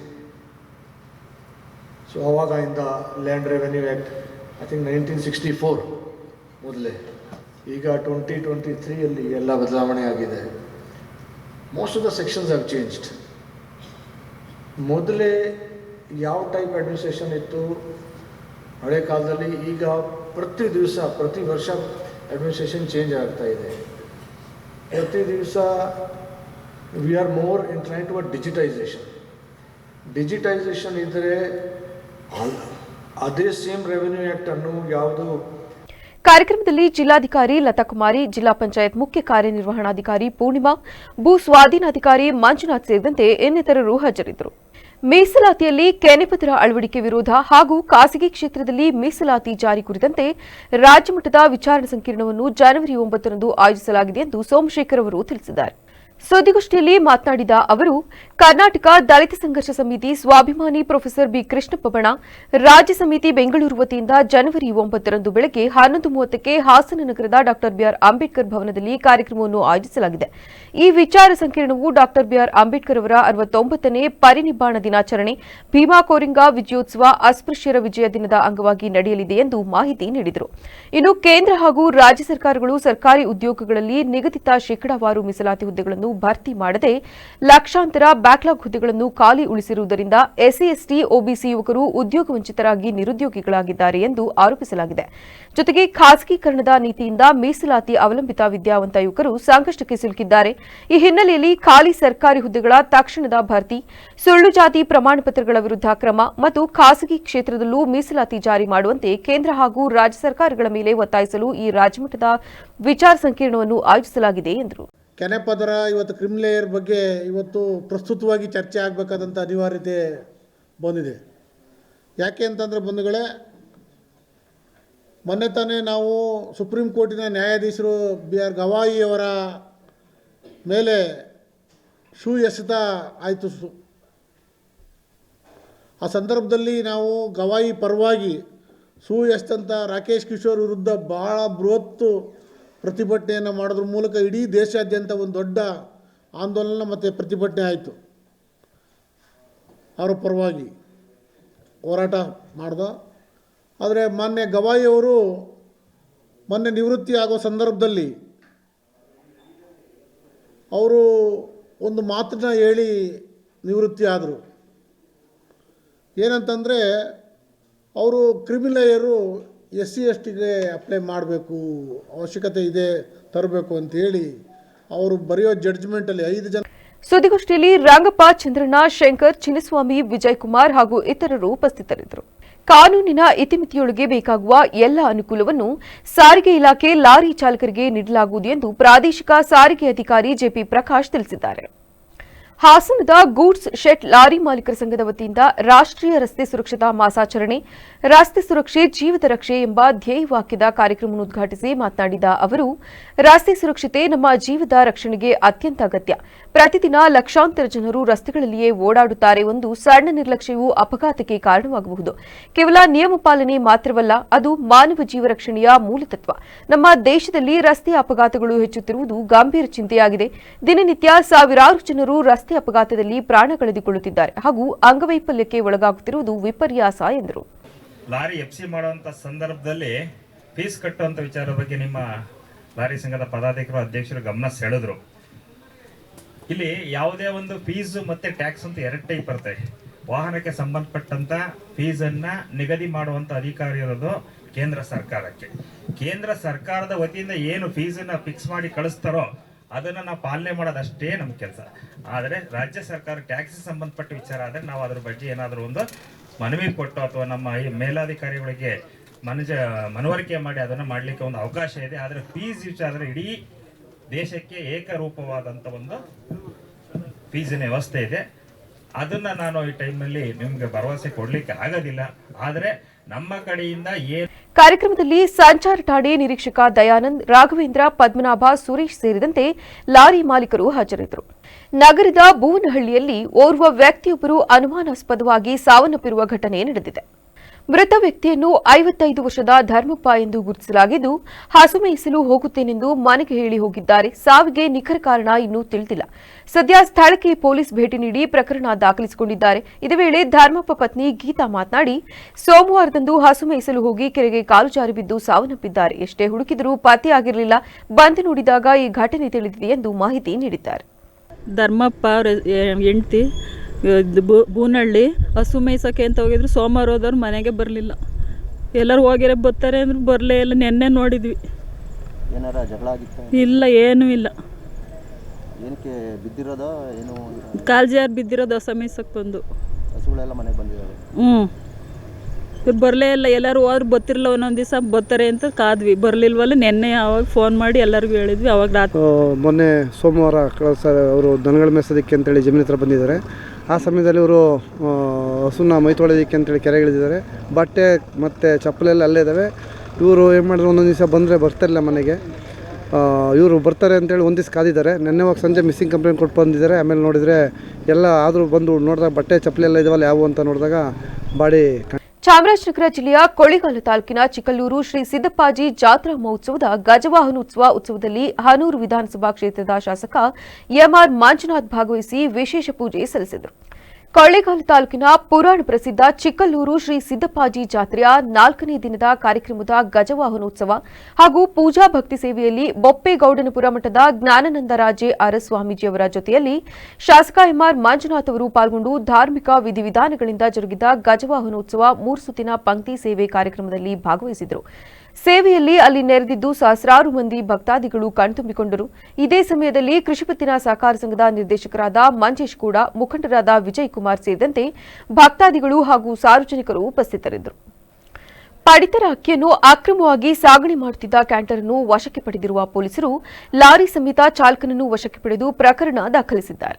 So ಆವಾಗಿಂದ land revenue act I think 1964 ಮೊದಲೇ, ಈಗ 2023 ಎಲ್ಲ ಬದಲಾವಣೆ ಆಗಿದೆ. Most of the sections have changed. ಮೊದಲೇ ಯಾವ ಟೈಪ್ ಅಡ್ಮಿನಿಸ್ಟ್ರೇಷನ್ ಇತ್ತು ಹಳೆ ಕಾಲದಲ್ಲಿ, ಈಗ ಪ್ರತಿ ವರ್ಷ ಅಡ್ಮಿನಿಸ್ಟ್ರೇಷನ್ ಚೇಂಜ್ ಆಗ್ತಾ ಇದೆ. ಪ್ರತಿ ದಿವಸ we are more incline to digitisation ಇದ್ದರೆ ಅದೇ ಸೇಮ್ ರೆವೆನ್ಯೂ ಆ್ಯಕ್ಟ್ ಅನ್ನು ಯಾವುದು. ಕಾರ್ಯಕ್ರಮದಲ್ಲಿ ಜಿಲ್ಲಾಧಿಕಾರಿ ಲತಾ ಕುಮಾರಿ, ಜಿಲ್ಲಾ ಪಂಚಾಯತ್ ಮುಖ್ಯ ಕಾರ್ಯನಿರ್ವಹಣಾಧಿಕಾರಿ ಪೂರ್ಣಿಮಾ, ಭೂ ಸ್ವಾಧೀನಾಧಿಕಾರಿ ಮಂಜುನಾಥ್ ಸೇರಿದಂತೆ ಇನ್ನಿತರರು ಹಾಜರಿದ್ದರು. ಮೀಸಲಾತಿಯಲ್ಲಿ ಕೆನೆಪತ್ರ ಅಳವಡಿಕೆ ವಿರೋಧ ಹಾಗೂ ಖಾಸಗಿ ಕ್ಷೇತ್ರದಲ್ಲಿ ಮೀಸಲಾತಿ ಜಾರಿ ಕುರಿತಂತೆ ರಾಜ್ಯಮಟ್ಟದ ವಿಚಾರಣಾ ಸಂಕಿರಣವನ್ನು ಜನವರಿ 9ರಂದು ಆಯೋಜಿಸಲಾಗಿದೆ ಎಂದು ಸೋಮಶೇಖರ್ ಅವರು ತಿಳಿಸಿದ್ದಾರೆ. ಸುದ್ದಿಗೋಷ್ಠಿಯಲ್ಲಿ ಮಾತನಾಡಿದ ಅವರು, ಕರ್ನಾಟಕ ದಲಿತ ಸಂಘರ್ಷ ಸಮಿತಿ ಸ್ವಾಭಿಮಾನಿ ಪ್ರೊಫೆಸರ್ ಬಿ ಕೃಷ್ಣಪ್ಪ ಬಣ ರಾಜ್ಯ ಸಮಿತಿ ಬೆಂಗಳೂರು ವತಿಯಿಂದ ಜನವರಿ 9ರಂದು ಬೆಳಗ್ಗೆ 11:30ಕ್ಕೆ ಹಾಸನ ನಗರದ ಡಾ ಬಿಆರ್ ಅಂಬೇಡ್ಕರ್ ಭವನದಲ್ಲಿ ಕಾರ್ಯಕ್ರಮವನ್ನು ಆಯೋಜಿಸಲಾಗಿದೆ. ಈ ವಿಚಾರ ಸಂಕಿರಣವು ಡಾ ಬಿಆರ್ ಅಂಬೇಡ್ಕರ್ ಅವರ 69ನೇ ಪರಿನಿಬ್ಬಾಣ ದಿನಾಚರಣೆ, ಭೀಮಾ ಕೋರಿಂಗ ವಿಜಯೋತ್ಸವ, ಅಸ್ಪೃಶ್ಯರ ವಿಜಯ ದಿನದ ಅಂಗವಾಗಿ ನಡೆಯಲಿದೆ ಎಂದು ಮಾಹಿತಿ ನೀಡಿದರು. ಇನ್ನು ಕೇಂದ್ರ ಹಾಗೂ ರಾಜ್ಯ ಸರ್ಕಾರಗಳು ಸರ್ಕಾರಿ ಉದ್ಯೋಗಗಳಲ್ಲಿ ನಿಗದಿತ ಶೇಕಡಾವಾರು ಮೀಸಲಾತಿ ಹುದ್ದೆಗಳನ್ನು ಹುದ್ದೆಗಳನ್ನು ಭರ್ತಿ ಮಾಡದೆ ಲಕ್ಷಾಂತರ ಬ್ಯಾಕ್ಲಾಗ್ ಹುದ್ದೆಗಳನ್ನು ಖಾಲಿ ಉಳಿಸಿರುವುದರಿಂದ ಎಸ್ಸಿ ಒಬಿಸಿ ಯುವಕರು ಉದ್ಯೋಗ ವಂಚಿತರಾಗಿ ನಿರುದ್ಯೋಗಿಗಳಾಗಿದ್ದಾರೆ ಎಂದು ಆರೋಪಿಸಲಾಗಿದೆ. ಜೊತೆಗೆ ಖಾಸಗೀಕರಣದ ನೀತಿಯಿಂದ ಮೀಸಲಾತಿ ಅವಲಂಬಿತ ವಿದ್ಯಾವಂತ ಯುವಕರು ಸಂಕಷ್ಟಕ್ಕೆ ಸಿಲುಕಿದ್ದಾರೆ. ಈ ಹಿನ್ನೆಲೆಯಲ್ಲಿ ಖಾಲಿ ಸರ್ಕಾರಿ ಹುದ್ದೆಗಳ ತಕ್ಷಣದ ಭರ್ತಿ, ಸುಳ್ಳು ಜಾತಿ ಪ್ರಮಾಣ ಪತ್ರಗಳ ವಿರುದ್ಧ ಕ್ರಮ ಮತ್ತು ಖಾಸಗಿ ಕ್ಷೇತ್ರದಲ್ಲೂ ಮೀಸಲಾತಿ ಜಾರಿ ಮಾಡುವಂತೆ ಕೇಂದ್ರ ಹಾಗೂ ರಾಜ್ಯ ಸರ್ಕಾರಗಳ ಮೇಲೆ ಒತ್ತಾಯಿಸಲು ಈ ರಾಜ್ಯಮಟ್ಟದ ವಿಚಾರ ಸಂಕಿರಣವನ್ನು ಆಯೋಜಿಸಲಾಗಿದೆ ಎಂದರು. ಕೆನೆಪದರ ಇವತ್ತು ಕ್ರಿಮಿಲೇಯರ್ ಬಗ್ಗೆ ಇವತ್ತು ಪ್ರಸ್ತುತವಾಗಿ ಚರ್ಚೆ ಆಗಬೇಕಾದಂಥ ಅನಿವಾರ್ಯತೆ ಬಂದಿದೆ. ಯಾಕೆ ಅಂತಂದರೆ ಬಂಧುಗಳೇ, ಮೊನ್ನೆ ತಾನೇ ನಾವು ಸುಪ್ರೀಂ ಕೋರ್ಟಿನ ನ್ಯಾಯಾಧೀಶರು BR ಗವಾಯಿಯವರ ಮೇಲೆ ಶೂ ಎಸೆತ ಆಯಿತು. ಆ ಸಂದರ್ಭದಲ್ಲಿ ನಾವು ಗವಾಯಿ ಪರವಾಗಿ ಶೂ ಎಸೆತಂಥ ರಾಕೇಶ್ ಕಿಶೋರ್ ವಿರುದ್ಧ ಭಾಳ ಬೃಹತ್ ಪ್ರತಿಭಟನೆಯನ್ನು ಮಾಡೋದ್ರ ಮೂಲಕ ಇಡೀ ದೇಶಾದ್ಯಂತ ಒಂದು ದೊಡ್ಡ ಆಂದೋಲನ ಮತ್ತು ಪ್ರತಿಭಟನೆ ಆಯಿತು. ಅವರ ಪರವಾಗಿ ಹೋರಾಟ ಮಾಡ್ದ. ಆದರೆ ಮಾನ್ಯ ಗವಾಯಿಯವರು ಮೊನ್ನೆ ನಿವೃತ್ತಿ ಆಗೋ ಸಂದರ್ಭದಲ್ಲಿ ಅವರು ಒಂದು ಮಾತನ್ನ ಹೇಳಿ ನಿವೃತ್ತಿ ಆದರು. ಏನಂತಂದರೆ ಅವರು ಕ್ರಿಮಿಲೇಯರು SC STಗೆ ಅಪ್ಲೈ ಮಾಡಬೇಕು, ಅವಶ್ಯಕತೆ ಇದೆ ತರಬೇಕು ಅಂತೇಳಿ ಅವರು ಬರೆಯೋ ಜಡ್ಜ್ಮೆಂಟಲ್ಲಿ 5 ಜನ. ಸುದ್ದಿಗೋಷ್ಠಿಯಲ್ಲಿ ರಂಗಪ್ಪ, ಚಂದ್ರಣ್ಣ, ಶಂಕರ್, ಚಿನ್ನಸ್ವಾಮಿ, ವಿಜಯ್ ಕುಮಾರ್ ಹಾಗೂ ಇತರರು ಉಪಸ್ಥಿತರಿದ್ದರು. ಕಾನೂನಿನ ಇತಿಮಿತಿಯೊಳಗೆ ಬೇಕಾಗುವ ಎಲ್ಲ ಅನುಕೂಲವನ್ನು ಸಾರಿಗೆ ಇಲಾಖೆ ಲಾರಿ ಚಾಲಕರಿಗೆ ನೀಡಲಾಗುವುದು ಎಂದು ಪ್ರಾದೇಶಿಕ ಸಾರಿಗೆ ಅಧಿಕಾರಿ JP ಪ್ರಕಾಶ್ ತಿಳಿಸಿದ್ದಾರೆ. ಹಾಸನದ ಗೂಡ್ಸ್ ಶೆಡ್ ಲಾರಿ ಮಾಲೀಕರ ಸಂಘದ ವತಿಯಿಂದ ರಾಷ್ಟ್ರೀಯ ರಸ್ತೆ ಸುರಕ್ಷತಾ ಮಾಸಾಚರಣೆ, ರಸ್ತೆ ಸುರಕ್ಷೆ ಜೀವದ ರಕ್ಷೆ ಎಂಬ ಧ್ಯೇಯವಾಕ್ಯದ ಕಾರ್ಯಕ್ರಮವನ್ನು ಉದ್ಘಾಟಿಸಿ ಮಾತನಾಡಿದ ಅವರು, ರಸ್ತೆ ಸುರಕ್ಷತೆ ನಮ್ಮ ಜೀವದ ರಕ್ಷಣೆಗೆ ಅತ್ಯಂತ ಅಗತ್ಯ. ಪ್ರತಿದಿನ ಲಕ್ಷಾಂತರ ಜನರು ರಸ್ತೆಗಳಲ್ಲಿಯೇ ಓಡಾಡುತ್ತಾರೆ. ಒಂದು ಸಣ್ಣ ನಿರ್ಲಕ್ಷ್ಯವು ಅಪಘಾತಕ್ಕೆ ಕಾರಣವಾಗಬಹುದು. ಕೇವಲ ನಿಯಮ ಪಾಲನೆ ಮಾತ್ರವಲ್ಲ, ಅದು ಮಾನವ ಜೀವ ರಕ್ಷಣೆಯ ಮೂಲತತ್ವ. ನಮ್ಮ ದೇಶದಲ್ಲಿ ರಸ್ತೆ ಅಪಘಾತಗಳು ಹೆಚ್ಚುತ್ತಿರುವುದು ಗಂಭೀರ ಚಿಂತೆಯಾಗಿದೆ. ದಿನನಿತ್ಯ ಸಾವಿರಾರು ಜನರು ರಸ್ತೆ ಅಪಘಾತದಲ್ಲಿ ಪ್ರಾಣ ಕಳೆದುಕೊಳ್ಳುತ್ತಿದ್ದಾರೆ ಹಾಗೂ ಅಂಗವೈಫಲ್ಯಕ್ಕೆ ಒಳಗಾಗುತ್ತಿರುವುದು ವಿಪರ್ಯಾಸ ಎಂದರು. ಲಾರಿ FC ಮಾಡುವಂತ ಸಂದರ್ಭದಲ್ಲಿ ಫೀಸ್ ಕಟ್ಟುವಂತ ವಿಚಾರದ ಬಗ್ಗೆ ನಿಮ್ಮ ಲಾರಿ ಸಂಘದ ಪದಾಧಿಕಾರಿಗಳು ಅಧ್ಯಕ್ಷರು ಗಮನ ಸೆಳೆದ್ರು. ಇಲ್ಲಿ ಯಾವುದೇ ಒಂದು ಫೀಸ್ ಮತ್ತೆ ಟ್ಯಾಕ್ಸ್ ಅಂತ 2 ಟೈಪ್ ಬರುತ್ತೆ. ವಾಹನಕ್ಕೆ ಸಂಬಂಧಪಟ್ಟಂತ ಫೀಸ್ ಅನ್ನ ನಿಗದಿ ಮಾಡುವಂತ ಅಧಿಕಾರ ಇರೋದು ಕೇಂದ್ರ ಸರ್ಕಾರಕ್ಕೆ. ಕೇಂದ್ರ ಸರ್ಕಾರದ ವತಿಯಿಂದ ಏನು ಫೀಸ್ ಅನ್ನ ಫಿಕ್ಸ್ ಮಾಡಿ ಕಳಿಸ್ತಾರೋ ಅದನ್ನ ನಾವು ಪಾಲನೆ ಮಾಡೋದಷ್ಟೇ ನಮ್ಮ ಕೆಲಸ. ಆದರೆ ರಾಜ್ಯ ಸರ್ಕಾರ ಟ್ಯಾಕ್ಸ್ ಸಂಬಂಧಪಟ್ಟ ವಿಚಾರ ಆದರೆ ನಾವು ಅದ್ರ ಬಗ್ಗೆ ಏನಾದರೂ ಒಂದು ಮನವಿ ಕೊಟ್ಟು ಅಥವಾ ನಮ್ಮ ಈ ಮೇಲಾಧಿಕಾರಿಗಳಿಗೆ ಮನವರಿಕೆ ಮಾಡಿ ಅದನ್ನು ಮಾಡಲಿಕ್ಕೆ ಒಂದು ಅವಕಾಶ ಇದೆ. ಆದರೆ ಫೀಸ್ ವಿಚಾರ ಇಡೀ ದೇಶಕ್ಕೆ ಏಕರೂಪವಾದಂಥ ಒಂದು ಫೀಸಿನ ವ್ಯವಸ್ಥೆ ಇದೆ. ಅದನ್ನು ನಾನು ಈ ಟೈಮ್ನಲ್ಲಿ ನಿಮಗೆ ಭರವಸೆ ಕೊಡಲಿಕ್ಕೆ ಆಗೋದಿಲ್ಲ. ಆದರೆ ನಮ್ಮ ಕಡೆಯಿಂದ ಕಾರ್ಯಕ್ರಮದಲ್ಲಿ ಸಂಚಾರ ಠಾಣೆ ನಿರೀಕ್ಷಕ ದಯಾನಂದ್, ರಾಘವೇಂದ್ರ, ಪದ್ಮನಾಭ, ಸುರೇಶ್ ಸೇರಿದಂತೆ ಲಾರಿ ಮಾಲೀಕರು ಹಾಜರಿದ್ದರು. ನಗರದ ಬೂವನಹಳ್ಳಿಯಲ್ಲಿ ಓರ್ವ ವ್ಯಕ್ತಿಯೊಬ್ಬರು ಅನುಮಾನಾಸ್ಪದವಾಗಿ ಸಾವನ್ನಪ್ಪಿರುವ ಘಟನೆ ನಡೆದಿದೆ. ಮೃತ ವ್ಯಕ್ತಿಯನ್ನು 55 ವರ್ಷದ ಧರ್ಮಪ್ಪ ಎಂದು ಗುರುತಿಸಲಾಗಿದ್ದು, ಹಸು ಮೇಯಿಸಲು ಹೋಗುತ್ತೇನೆಂದು ಮನೆಗೆ ಹೇಳಿ ಹೋಗಿದ್ದಾರೆ. ಸಾವಿಗೆ ನಿಖರ ಕಾರಣ ಇನ್ನೂ ತಿಳಿದಿಲ್ಲ. ಸದ್ಯ ಸ್ಥಳಕ್ಕೆ ಪೊಲೀಸ್ ಭೇಟಿ ನೀಡಿ ಪ್ರಕರಣ ದಾಖಲಿಸಿಕೊಂಡಿದ್ದಾರೆ. ಇದೇ ವೇಳೆ ಧರ್ಮಪ್ಪ ಪತ್ನಿ ಗೀತಾ ಮಾತನಾಡಿ, ಸೋಮವಾರದಂದು ಹಸು ಮೇಯಿಸಲು ಹೋಗಿ ಕೆರೆಗೆ ಕಾಲು ಜಾರಿ ಬಿದ್ದು ಸಾವನ್ನಪ್ಪಿದ್ದಾರೆ. ಎಷ್ಟೇ ಹುಡುಕಿದರೂ ಪತ್ತೆಯಾಗಿರಲಿಲ್ಲ. ಬಂದು ನೋಡಿದಾಗ ಈ ಘಟನೆ ತಿಳಿದಿದೆ ಎಂದು ಮಾಹಿತಿ ನೀಡಿದ್ದಾರೆ. ಧರ್ಮಪ್ಪ ಅವರ ಹೆಂಡತಿ ಬೂನಹಳ್ಳಿ ಹಸು ಮೇಯ್ಸೋಕೆ ಅಂತ ಹೋಗಿದ್ರು. ಸೋಮವಾರ ಹೋದವ್ರು ಮನೆಗೆ ಬರಲಿಲ್ಲ. ಎಲ್ಲರೂ ಹೋಗಿರೋ ಬರ್ತಾರೆ ಅಂದ್ರೆ ಬರಲೇ ಇಲ್ಲ. ನೆನ್ನೆ ನೋಡಿದ್ವಿ. ಇಲ್ಲ, ಏನೂ ಇಲ್ಲ. ಕಾಲ್ಜಾರ್ ಬಿದ್ದಿರೋದು ಹಸು ಮೇಯ್ಸೋಕೆ ಬಂದು. ಇವ್ರು ಬರಲೇ ಇಲ್ಲ. ಎಲ್ಲರೂ ಹೋದ್ರು ಬರ್ತಿರಲ್ಲ, ಒಂದೊಂದು ದಿವಸ ಬರ್ತಾರೆ ಅಂತ ಕಾದ್ವಿ. ಬರಲಿಲ್ವಲ್ಲ. ನೆನ್ನೆ ಅವಾಗ ಫೋನ್ ಮಾಡಿ ಎಲ್ಲರಿಗೂ ಹೇಳಿದ್ವಿ. ಅವಾಗ ರಾತ್ರಿ ಮೊನ್ನೆ ಸೋಮವಾರ ಅವರು ದನಗಳ ಮೇಯಿಸೋದಕ್ಕೆ ಅಂತೇಳಿ ಜಮೀನು ಹತ್ರ ಬಂದಿದ್ದಾರೆ. ಆ ಸಮಯದಲ್ಲಿ ಇವರು ಹಸುನ ಮೈ ತೊಳೆಯೋದಕ್ಕೆ ಅಂತೇಳಿ ಕೆರೆಗಿಳಿದಿದ್ದಾರೆ. ಬಟ್ಟೆ ಮತ್ತು ಚಪ್ಪಲೆಲ್ಲ ಅಲ್ಲೇ ಇದ್ದಾವೆ. ಇವರು ಏನು ಮಾಡಿದ್ರು, ಒಂದೊಂದು ದಿವಸ ಬಂದರೆ ಬರ್ತಾಯಿಲ್ಲ ಮನೆಗೆ. ಇವರು ಬರ್ತಾರೆ ಅಂತೇಳಿ ಒಂದು ದಿವಸ ಕಾದಿದ್ದಾರೆ. ನೆನ್ನೆ ಹೋಗಿ ಸಂಜೆ ಮಿಸ್ಸಿಂಗ್ ಕಂಪ್ಲೇಂಟ್ ಕೊಟ್ಟು ಬಂದಿದ್ದಾರೆ. ಆಮೇಲೆ ನೋಡಿದರೆ ಎಲ್ಲ ಆದರೂ ಬಂದು ನೋಡಿದಾಗ ಬಟ್ಟೆ ಚಪ್ಪಲಿ ಎಲ್ಲ ಇದಾವಲ್ಲ ಯಾವುವು ಅಂತ ನೋಡಿದಾಗ ಬಾಡಿ. ಚಾಮರಾಜನಗರ ಜಿಲ್ಲೆಯ ಕೊಳ್ಳೇಗಾಲ ತಾಲೂಕಿನ ಚಿಕ್ಕಲ್ಲೂರು ಶ್ರೀ ಸಿದ್ದಪ್ಪಾಜಿ ಜಾತ್ರಾ ಮಹೋತ್ಸವದ ಗಜವಾಹನೋತ್ಸವ ಉತ್ಸವದಲ್ಲಿ ಹನೂರು ವಿಧಾನಸಭಾ ಕ್ಷೇತ್ರದ ಶಾಸಕ MR ಮಂಜುನಾಥ್ ಭಾಗವಹಿಸಿ ವಿಶೇಷ ಪೂಜೆ ಸಲ್ಲಿಸಿದರು. ಕೊಳ್ಳೇಗಾಲ ತಾಲೂಕಿನ ಪುರಾಣ ಪ್ರಸಿದ್ಧ ಚಿಕ್ಕಲ್ಲೂರು ಶ್ರೀ ಸಿದ್ದಪ್ಪಾಜಿ ಜಾತ್ರೆಯ 4ನೇ ದಿನದ ಕಾರ್ಯಕ್ರಮದ ಗಜವಾಹನೋತ್ಸವ ಹಾಗೂ ಪೂಜಾ ಭಕ್ತಿ ಸೇವೆಯಲ್ಲಿ ಬೊಪ್ಪೇಗೌಡನಪುರ ಮಠದ ಜ್ಞಾನಾನಂದರಾಜೆ ಅರಸ್ವಾಮೀಜಿಯವರ ಜೊತೆಯಲ್ಲಿ ಶಾಸಕ ಎಂಆರ್ ಮಂಜುನಾಥ್ ಅವರು ಪಾಲ್ಗೊಂಡು ಧಾರ್ಮಿಕ ವಿಧಿವಿಧಾನಗಳಿಂದ ಜರುಗಿದ ಗಜವಾಹನೋತ್ಸವ 3 ಸುತ್ತಿನ ಪಂಕ್ತಿ ಸೇವೆ ಕಾರ್ಯಕ್ರಮದಲ್ಲಿ ಭಾಗವಹಿಸಿದರು. ಸೇವೆಯಲ್ಲಿ ಅಲ್ಲಿ ನೆರೆದಿದ್ದು ಸಹಸ್ರಾರು ಮಂದಿ ಭಕ್ತಾದಿಗಳು ಕಣ್ತುಂಬಿಕೊಂಡರು. ಇದೇ ಸಮಯದಲ್ಲಿ ಕೃಷಿ ಪತ್ತಿನ ಸಹಕಾರ ಸಂಘದ ನಿರ್ದೇಶಕರಾದ ಮಂಜೇಶ್ ಕೂಡ, ಮುಖಂಡರಾದ ವಿಜಯ್ ಕುಮಾರ್ ಸೇರಿದಂತೆ ಭಕ್ತಾದಿಗಳು ಹಾಗೂ ಸಾರ್ವಜನಿಕರು ಉಪಸ್ಥಿತರಿದ್ದರು. ಪಡಿತರ ಅಕ್ಕಿಯನ್ನು ಅಕ್ರಮವಾಗಿ ಸಾಗಣೆ ಮಾಡುತ್ತಿದ್ದ ಕ್ಯಾಂಟರ್ ಅನ್ನು ವಶಕ್ಕೆ ಪಡೆದಿರುವ ಪೊಲೀಸರು ಲಾರಿ ಸಮೇತ ಚಾಲಕನನ್ನು ವಶಕ್ಕೆ ಪಡೆದು ಪ್ರಕರಣ ದಾಖಲಿಸಿದ್ದಾರೆ.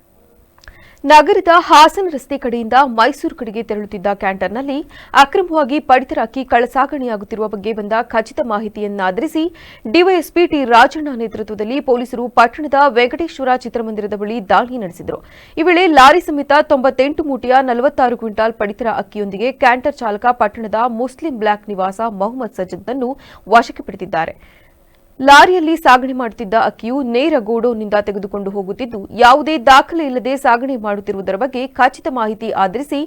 ನಗರದ ಹಾಸನ ರಸ್ತೆ ಕಡೆಯಿಂದ ಮೈಸೂರು ಕಡೆಗೆ ತೆರಳುತ್ತಿದ್ದ ಕ್ಯಾಂಟರ್ನಲ್ಲಿ ಅಕ್ರಮವಾಗಿ ಪಡಿತರ ಅಕ್ಕಿ ಕಳ್ಳಸಾಗಣೆಯಾಗುತ್ತಿರುವ ಬಗ್ಗೆ ಬಂದ ಖಚಿತ ಮಾಹಿತಿಯನ್ನಾಧರಿಸಿ ಡಿವೈಎಸ್ಪಿ ಟಿ ರಾಜಣ್ಣ ನೇತೃತ್ವದಲ್ಲಿ ಪೊಲೀಸರು ಪಟ್ಟಣದ ವೆಂಕಟೇಶ್ವರ ಚಿತ್ರಮಂದಿರದ ಬಳಿ ದಾಳಿ ನಡೆಸಿದರು. ಈ ವೇಳೆ ಲಾರಿ ಸಮೇತ 98 ಮೂಟೆಯ 46 ಕ್ವಿಂಟಾಲ್ ಪಡಿತರ ಅಕ್ಕಿಯೊಂದಿಗೆ ಕ್ಯಾಂಟರ್ ಚಾಲಕ ಪಟ್ಟಣದ ಮುಸ್ಲಿಂ ಬ್ಲಾಕ್ ನಿವಾಸ ಮೊಹಮ್ಮದ್ ಸಜ್ಜದ್ನನ್ನು ವಶಕ್ಕೆ ಪಡೆದಿದ್ದಾರೆ. ಲಾರಿಯಲ್ಲಿ ಸಾಗಣೆ ಮಾಡುತ್ತಿದ್ದ ಅಕ್ಕಿಯು ನೇರ ಗೋಡೌನ್ನಿಂದ ತೆಗೆದುಕೊಂಡು ಹೋಗುತ್ತಿದ್ದು, ಯಾವುದೇ ದಾಖಲೆ ಇಲ್ಲದೆ ಸಾಗಣೆ ಮಾಡುತ್ತಿರುವುದರ ಬಗ್ಗೆ ಖಚಿತ ಮಾಹಿತಿ ಆಧರಿಸಿ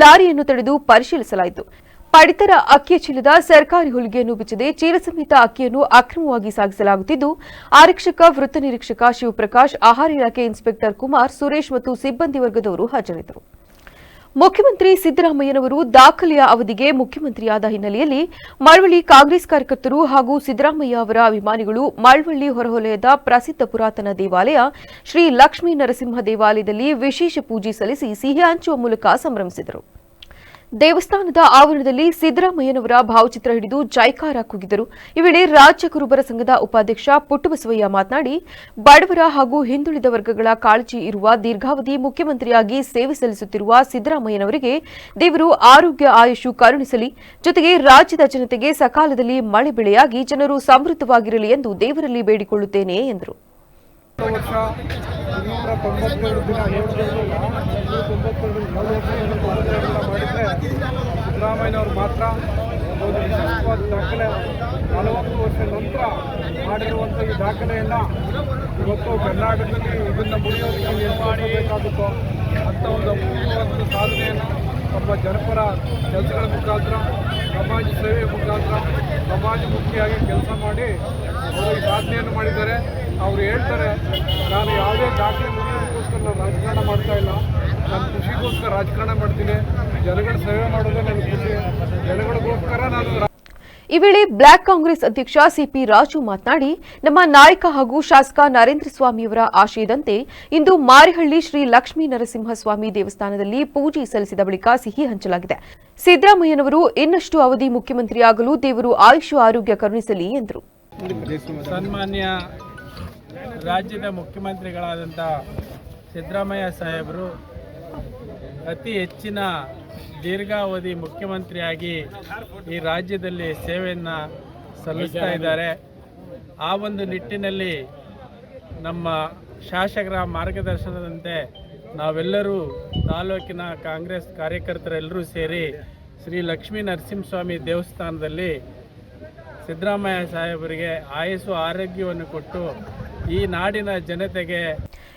ಲಾರಿಯನ್ನು ತಡೆದು ಪರಿಶೀಲಿಸಲಾಯಿತು. ಪಡಿತರ ಅಕ್ಕಿಯ ಚೀಲದ ಸರ್ಕಾರಿ ಹೊಲಿಗೆಯನ್ನು ಬಿಚ್ಚದೆ ಚೀಲ ಸಮೇತ ಅಕ್ಕಿಯನ್ನು ಅಕ್ರಮವಾಗಿ ಸಾಗಿಸಲಾಗುತ್ತಿದ್ದು, ಆರಕ್ಷಕ ವೃತ್ತ ನಿರೀಕ್ಷಕ ಶಿವಪ್ರಕಾಶ್, ಆಹಾರ ಇಲಾಖೆ ಇನ್ಸ್ಪೆಕ್ಟರ್ ಕುಮಾರ್, ಸುರೇಶ್ ಮತ್ತು ಸಿಬ್ಬಂದಿ ವರ್ಗದವರು ಹಾಜರಿದ್ದರು. ಮುಖ್ಯಮಂತ್ರಿ ಸಿದ್ದರಾಮಯ್ಯನವರು ದಾಖಲೆಯ ಅವಧಿಗೆ ಮುಖ್ಯಮಂತ್ರಿಯಾದ ಹಿನ್ನೆಲೆಯಲ್ಲಿ ಮಳವಳ್ಳಿ ಕಾಂಗ್ರೆಸ್ ಕಾರ್ಯಕರ್ತರು ಹಾಗೂ ಸಿದ್ದರಾಮಯ್ಯ ಅವರ ಅಭಿಮಾನಿಗಳು ಮಳವಳ್ಳಿ ಹೊರವಲಯದ ಪ್ರಸಿದ್ಧ ಪುರಾತನ ದೇವಾಲಯ ಶ್ರೀ ಲಕ್ಷ್ಮೀ ನರಸಿಂಹ ದೇವಾಲಯದಲ್ಲಿ ವಿಶೇಷ ಪೂಜೆ ಸಲ್ಲಿಸಿ ಸಿಹಿ ಹಂಚುವ ಮೂಲಕ ಸಂಭ್ರಮಿಸಿದರು. ದೇವಸ್ಥಾನದ ಆವರಣದಲ್ಲಿ ಸಿದ್ದರಾಮಯ್ಯನವರ ಭಾವಚಿತ್ರ ಹಿಡಿದು ಜೈಕಾರ ಕೂಗಿದರು. ಈ ವೇಳೆ ರಾಜ್ಯ ಕುರುಬರ ಸಂಘದ ಉಪಾಧ್ಯಕ್ಷ ಪುಟ್ಟಬಸವಯ್ಯ ಮಾತನಾಡಿ, ಬಡವರ ಹಾಗೂ ಹಿಂದುಳಿದ ವರ್ಗಗಳ ಕಾಳಜಿ ಇರುವ ದೀರ್ಘಾವಧಿ ಮುಖ್ಯಮಂತ್ರಿಯಾಗಿ ಸೇವೆ ಸಲ್ಲಿಸುತ್ತಿರುವ ಸಿದ್ದರಾಮಯ್ಯನವರಿಗೆ ದೇವರು ಆರೋಗ್ಯ ಆಯುಷು ಕರುಣಿಸಲಿ, ಜೊತೆಗೆ ರಾಜ್ಯದ ಜನತೆಗೆ ಸಕಾಲದಲ್ಲಿ ಮಳೆ ಬೆಳೆಯಾಗಿ ಜನರು ಸಮೃದ್ಧವಾಗಿರಲಿ ಎಂದು ದೇವರಲ್ಲಿ ಬೇಡಿಕೊಳ್ಳುತ್ತೇನೆ ಎಂದರು. ವರ್ಷ 292 ದಿನ 192 ಮಾಡಿದರೆ ಸಿದ್ದರಾಮಯ್ಯನವರು ಮಾತ್ರ ಒಂದು ವಿಶಿಷ್ಟವಾದ ದಾಖಲೆ 40 ವರ್ಷ ನಂತರ ಮಾಡಿರುವಂಥ ಈ ದಾಖಲೆಯನ್ನು ಇವತ್ತು ಕರ್ನಾಟಕದಲ್ಲಿ ಇದನ್ನು ಮುಗಿಯೋದಕ್ಕೆ ನಿರ್ಮಾಣಿಸಬೇಕಾಗುತ್ತೋ ಅಂಥ ಒಂದು ಅಪೂರ್ವವಾದ ಸಾಧನೆಯನ್ನು ನಮ್ಮ ಜನಪರ ಕೆಲಸಗಳ ಮುಖಾಂತರ, ಸಮಾಜ ಸೇವೆ ಮುಖಾಂತರ ಸಮಾಜಮುಖಿಯಾಗಿ ಕೆಲಸ ಮಾಡಿ ಅವರು ಈ ಸಾಧನೆಯನ್ನು ಮಾಡಿದ್ದಾರೆ. ಅವರು ಹೇಳ್ತಾರೆ, ನಾನು ಯಾವುದೇ ದಾಖಲೆ ಮುಗಿಯೋದಕ್ಕೋಸ್ಕರ ನಾನು ರಾಜಕಾರಣ ಮಾಡ್ತಾ ಇಲ್ಲ, ನಾನು ಖುಷಿಗೋಸ್ಕರ ರಾಜಕಾರಣ ಮಾಡ್ತೀನಿ, ಜನಗಳ ಸೇವೆ ಮಾಡೋದೇ ನನ್ನ ಖುಷಿ, ಜನಗಳಿಗೋಸ್ಕರ ನಾನು. ಈ ವೇಳೆ ಬ್ಲಾಕ್ ಕಾಂಗ್ರೆಸ್ ಅಧ್ಯಕ್ಷ ಸಿಪಿ ರಾಜು ಮಾತನಾಡಿ, ನಮ್ಮ ನಾಯಕ ಹಾಗೂ ಶಾಸಕ ನರೇಂದ್ರ ಸ್ವಾಮಿಯವರ ಆಶಯದಂತೆ ಇಂದು ಮಾರಿಹಳ್ಳಿ ಶ್ರೀ ಲಕ್ಷ್ಮೀ ನರಸಿಂಹಸ್ವಾಮಿ ದೇವಸ್ಥಾನದಲ್ಲಿ ಪೂಜೆ ಸಲ್ಲಿಸಿದ ಬಳಿಕ ಸಿಹಿ ಹಂಚಲಾಗಿದೆ. ಸಿದ್ದರಾಮಯ್ಯನವರು ಇನ್ನಷ್ಟು ಅವಧಿ ಮುಖ್ಯಮಂತ್ರಿಯಾಗಲು ದೇವರು ಆಯುಷು ಆರೋಗ್ಯ ಕರುಣಿಸಲಿ ಎಂದರು. ಸನ್ಮಾನ್ಯ ರಾಜ್ಯದ ಮುಖ್ಯಮಂತ್ರಿಗಳಾದಂಥ ಸಿದ್ದರಾಮಯ್ಯ ಸಾಹೇಬರು ಅತಿ ಹೆಚ್ಚಿನ ದೀರ್ಘಾವಧಿ ಮುಖ್ಯಮಂತ್ರಿಯಾಗಿ ಈ ರಾಜ್ಯದಲ್ಲಿ ಸೇವೆಯನ್ನು ಸಲ್ಲಿಸ್ತಾ ಇದ್ದಾರೆ. ಆ ಒಂದು ನಿಟ್ಟಿನಲ್ಲಿ ನಮ್ಮ ಶಾಸಕರ ಮಾರ್ಗದರ್ಶನದಂತೆ ನಾವೆಲ್ಲರೂ ತಾಲೂಕಿನ ಕಾಂಗ್ರೆಸ್ ಕಾರ್ಯಕರ್ತರೆಲ್ಲರೂ ಸೇರಿ ಶ್ರೀ ಲಕ್ಷ್ಮೀ ನರಸಿಂಹಸ್ವಾಮಿ ದೇವಸ್ಥಾನದಲ್ಲಿ ಸಿದ್ದರಾಮಯ್ಯ ಸಾಹೇಬರಿಗೆ ಆಯುಸ್ಸು ಆರೋಗ್ಯವನ್ನು ಕೊಟ್ಟು ಈ ನಾಡಿನ ಜನತೆಗೆ.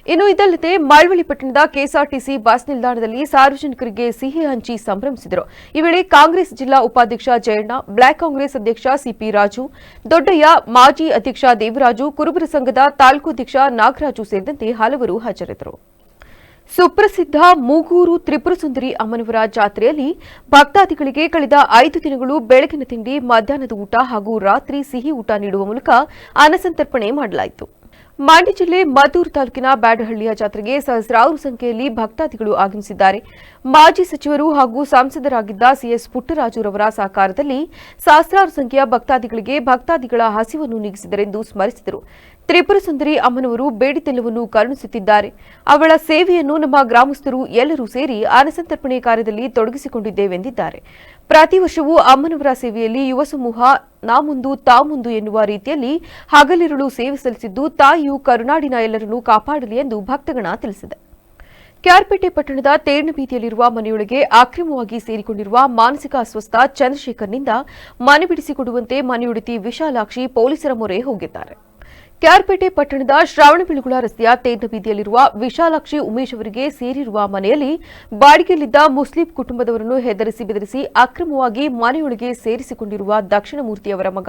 ಇನ್ನು ಇದಲ್ಲದೆ ಮಳವಳ್ಳಿ ಪಟ್ಟಣದ ಕೆಎಸ್ಆರ್ಟಿಸಿ ಬಸ್ ನಿಲ್ದಾಣದಲ್ಲಿ ಸಾರ್ವಜನಿಕರಿಗೆ ಸಿಹಿ ಹಂಚಿ ಸಂಭ್ರಮಿಸಿದರು. ಈ ವೇಳೆ ಕಾಂಗ್ರೆಸ್ ಜಿಲ್ಲಾ ಉಪಾಧ್ಯಕ್ಷ ಜಯಣ್ಣ, ಬ್ಲಾಕ್ ಕಾಂಗ್ರೆಸ್ ಅಧ್ಯಕ್ಷ ಸಿಪಿ ರಾಜು, ದೊಡ್ಡಯ್ಯ, ಮಾಜಿ ಅಧ್ಯಕ್ಷ ದೇವರಾಜು, ಕುರುಬರ ಸಂಘದ ತಾಲೂಕು ಅಧ್ಯಕ್ಷ ನಾಗರಾಜು ಸೇರಿದಂತೆ ಹಲವರು ಹಾಜರಿದ್ದರು. ಸುಪ್ರಸಿದ್ಧ ಮೂಗೂರು ತ್ರಿಪುರ ಸುಂದರಿ ಅಮ್ಮನವರ ಜಾತ್ರೆಯಲ್ಲಿ ಭಕ್ತಾದಿಗಳಿಗೆ ಕಳೆದ 5 ದಿನಗಳು ಬೆಳಗಿನ ತಿಂಡಿ, ಮಧ್ಯಾಹ್ನದ ಊಟ ಹಾಗೂ ರಾತ್ರಿ ಸಿಹಿ ಊಟ ನೀಡುವ ಮೂಲಕ ಅನ್ನಸಂತರ್ಪಣೆ ಮಾಡಲಾಯಿತು. ಮಂಡ್ಯ ಜಿಲ್ಲೆ ಮದ್ದೂರು ತಾಲೂಕಿನ ಬ್ಯಾಡಹಳ್ಳಿಯ ಜಾತ್ರೆಗೆ ಸಹಸ್ರಾರು ಸಂಖ್ಯೆಯಲ್ಲಿ ಭಕ್ತಾದಿಗಳು ಆಗಮಿಸಿದ್ದಾರೆ. ಮಾಜಿ ಸಚಿವರು ಹಾಗೂ ಸಂಸದರಾಗಿದ್ದ ಸಿಎಸ್ ಪುಟ್ಟರಾಜುರವರ ಸಹಕಾರದಲ್ಲಿ ಸಹಸ್ರಾರು ಸಂಖ್ಯೆಯ ಭಕ್ತಾದಿಗಳಿಗೆ ಭಕ್ತಾದಿಗಳ ಹಸಿವನ್ನು ನೀಗಿಸಿದರೆಂದು ಸ್ಮರಿಸಿದರು. ತ್ರಿಪುರ ಸುಂದರಿ ಅಮ್ಮನವರು ಬೇಡಿದ್ದೆಲ್ಲವನ್ನು ಕರುಣಿಸುತ್ತಿದ್ದಾರೆ. ಅವಳ ಸೇವೆಯನ್ನು ನಮ್ಮ ಗ್ರಾಮಸ್ಥರು ಎಲ್ಲರೂ ಸೇರಿ ಅನ್ನಸಂತರ್ಪಣೆ ಕಾರ್ಯದಲ್ಲಿ ತೊಡಗಿಸಿಕೊಂಡಿದ್ದೇವೆಂದಿದ್ದಾರೆ. ಪ್ರತಿ ವರ್ಷವೂ ಅಮ್ಮನವರ ಸೇವೆಯಲ್ಲಿ ಯುವ ಸಮೂಹ ನಾ ಮುಂದು ತಾ ಮುಂದು ಎನ್ನುವ ರೀತಿಯಲ್ಲಿ ಹಗಲಿರುಳು ಸೇವೆ ಸಲ್ಲಿಸಿದ್ದು, ತಾಯಿಯು ಕರುನಾಡಿನ ಎಲ್ಲರನ್ನೂ ಕಾಪಾಡಲಿ ಎಂದು ಭಕ್ತಗಣ ತಿಳಿಸಿದೆ. ಕೆಆರ್ಪೇಟೆ ಪಟ್ಟಣದ ತೇರ್ಣ ಬೀದಿಯಲ್ಲಿರುವ ಮನೆಯೊಳಗೆ ಅಕ್ರಮವಾಗಿ ಸೇರಿಕೊಂಡಿರುವ ಮಾನಸಿಕ ಅಸ್ವಸ್ಥ ಚಂದ್ರಶೇಖರ್ನಿಂದ ಮನೆ ಬಿಡಿಸಿಕೊಡುವಂತೆ ಮನೆಯೊಡತಿ ವಿಶಾಲಾಕ್ಷಿ ಪೊಲೀಸರ ಮೊರೆ ಹೋಗಿದ್ದಾರೆ. ಕೆಆರ್ಪೇಟೆ ಪಟ್ಟಣದ ಶ್ರಾವಣಬೆಳಗೊಳ ರಸ್ತೆಯ ತೇರ್ನ ಬೀದಿಯಲ್ಲಿರುವ ವಿಶಾಲಾಕ್ಷಿ ಉಮೇಶ್ ಅವರಿಗೆ ಸೇರಿರುವ ಮನೆಯಲ್ಲಿ ಬಾಡಿಗೆಯಲ್ಲಿದ್ದ ಮುಸ್ಲಿಂ ಕುಟುಂಬದವರನ್ನು ಹೆದರಿಸಿ ಬೆದರಿಸಿ ಅಕ್ರಮವಾಗಿ ಮನೆಯೊಳಗೆ ಸೇರಿಸಿಕೊಂಡಿರುವ ದಕ್ಷಿಣಮೂರ್ತಿಯವರ ಮಗ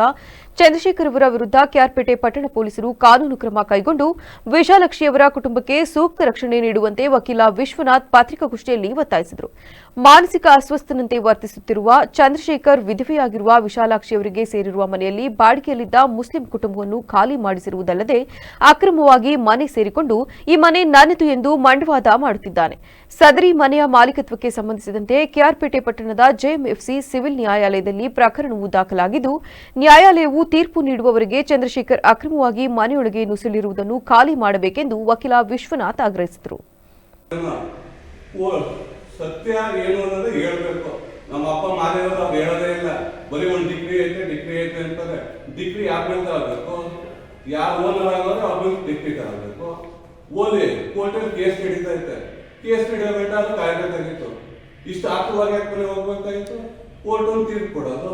ಚಂದ್ರಶೇಖರ್ ಅವರ ವಿರುದ್ಧ ಕೆಆರ್ಪೇಟೆ ಪಟ್ಟಣ ಪೊಲೀಸರು ಕಾನೂನು ಕ್ರಮ ಕೈಗೊಂಡು ವಿಶಾಲಾಕ್ಷಿಯವರ ಕುಟುಂಬಕ್ಕೆ ಸೂಕ್ತ ರಕ್ಷಣೆ ನೀಡುವಂತೆ ವಕೀಲ ವಿಶ್ವನಾಥ್ ಪತ್ರಿಕಾಗೋಷ್ಠಿಯಲ್ಲಿ ಒತ್ತಾಯಿಸಿದರು. ಮಾನಸಿಕ ಅಸ್ವಸ್ಥನಂತೆ ವರ್ತಿಸುತ್ತಿರುವ ಚಂದ್ರಶೇಖರ್ ವಿಧವೆಯಾಗಿರುವ ವಿಶಾಲಾಕ್ಷಿಯವರಿಗೆ ಸೇರಿರುವ ಮನೆಯಲ್ಲಿ ಬಾಡಿಗೆಯಲ್ಲಿದ್ದ ಮುಸ್ಲಿಂ ಕುಟುಂಬವನ್ನು ಖಾಲಿ ಮಾಡಿಸಿರುವುದಲ್ಲದೆ ಅಕ್ರಮವಾಗಿ ಮನೆ ಸೇರಿಕೊಂಡು ಈ ಮನೆ ನನ್ನದು ಎಂದು ಮಂಡವಾದ ಮಾಡುತ್ತಿದ್ದಾನೆ. ಸದರಿ ಮನೆಯ ಮಾಲೀಕತ್ವಕ್ಕೆ ಸಂಬಂಧಿಸಿದಂತೆ ಕೆಆರ್ಪೇಟೆ ಪಟ್ಟಣದ ಜೆಎಂಎಫ್ಸಿ ಸಿವಿಲ್ ನ್ಯಾಯಾಲಯದಲ್ಲಿ ಪ್ರಕರಣವು ದಾಖಲಾಗಿದ್ದು, ನ್ಯಾಯಾಲಯವು ತೀರ್ಪು ನೀಡುವವರೆಗೆ ಚಂದ್ರಶೇಖರ್ ಅಕ್ರಮವಾಗಿ ಮನೆಯೊಳಗೆ ನುಸುಳಿರುವುದನ್ನು ಖಾಲಿ ಮಾಡಬೇಕೆಂದು ವಕೀಲ ವಿಶ್ವನಾಥ್ ಆಗ್ರಹಿಸಿದರು. ಸತ್ಯ ಏನು ಅನ್ನೋದು ಹೇಳ್ಬೇಕು. ನಮ್ಮ ಅಪ್ಪ ಮಾದೇವರು ಅವ್ರು ಹೇಳೋದೇ ಇಲ್ಲ. ಬರೀ ಒಂದು ಡಿಗ್ರಿ ಐತೆ ಅಂತಾರೆ. ಡಿಗ್ರಿ ಯಾರ ಮೇಲೆ ತರಬೇಕು? ಯಾರು ಓನರ್ ಆಗೋದ್ರೆ ಅವ್ರ ಮೇಲೆ ಡಿಗ್ರಿ ತರಬೇಕು. ಓದಿ ಕೋರ್ಟಲ್ಲಿ ಕೇಸ್ ನಡೀತೈತೆ. ಕೇಸ್ ನಡೀಬೇಕಾದ್ರೆ ಕಾಯ್ಬೇಕಾಗಿತ್ತು. ಇಷ್ಟು ಆಕ್ರವಾಗಿ ಹಾಕಿ ಹೋಗ್ಬೇಕಾಗಿತ್ತು. ಕೋರ್ಟ್ ಒಂದು ತೀರ್ಪು ಕೊಡೋದು.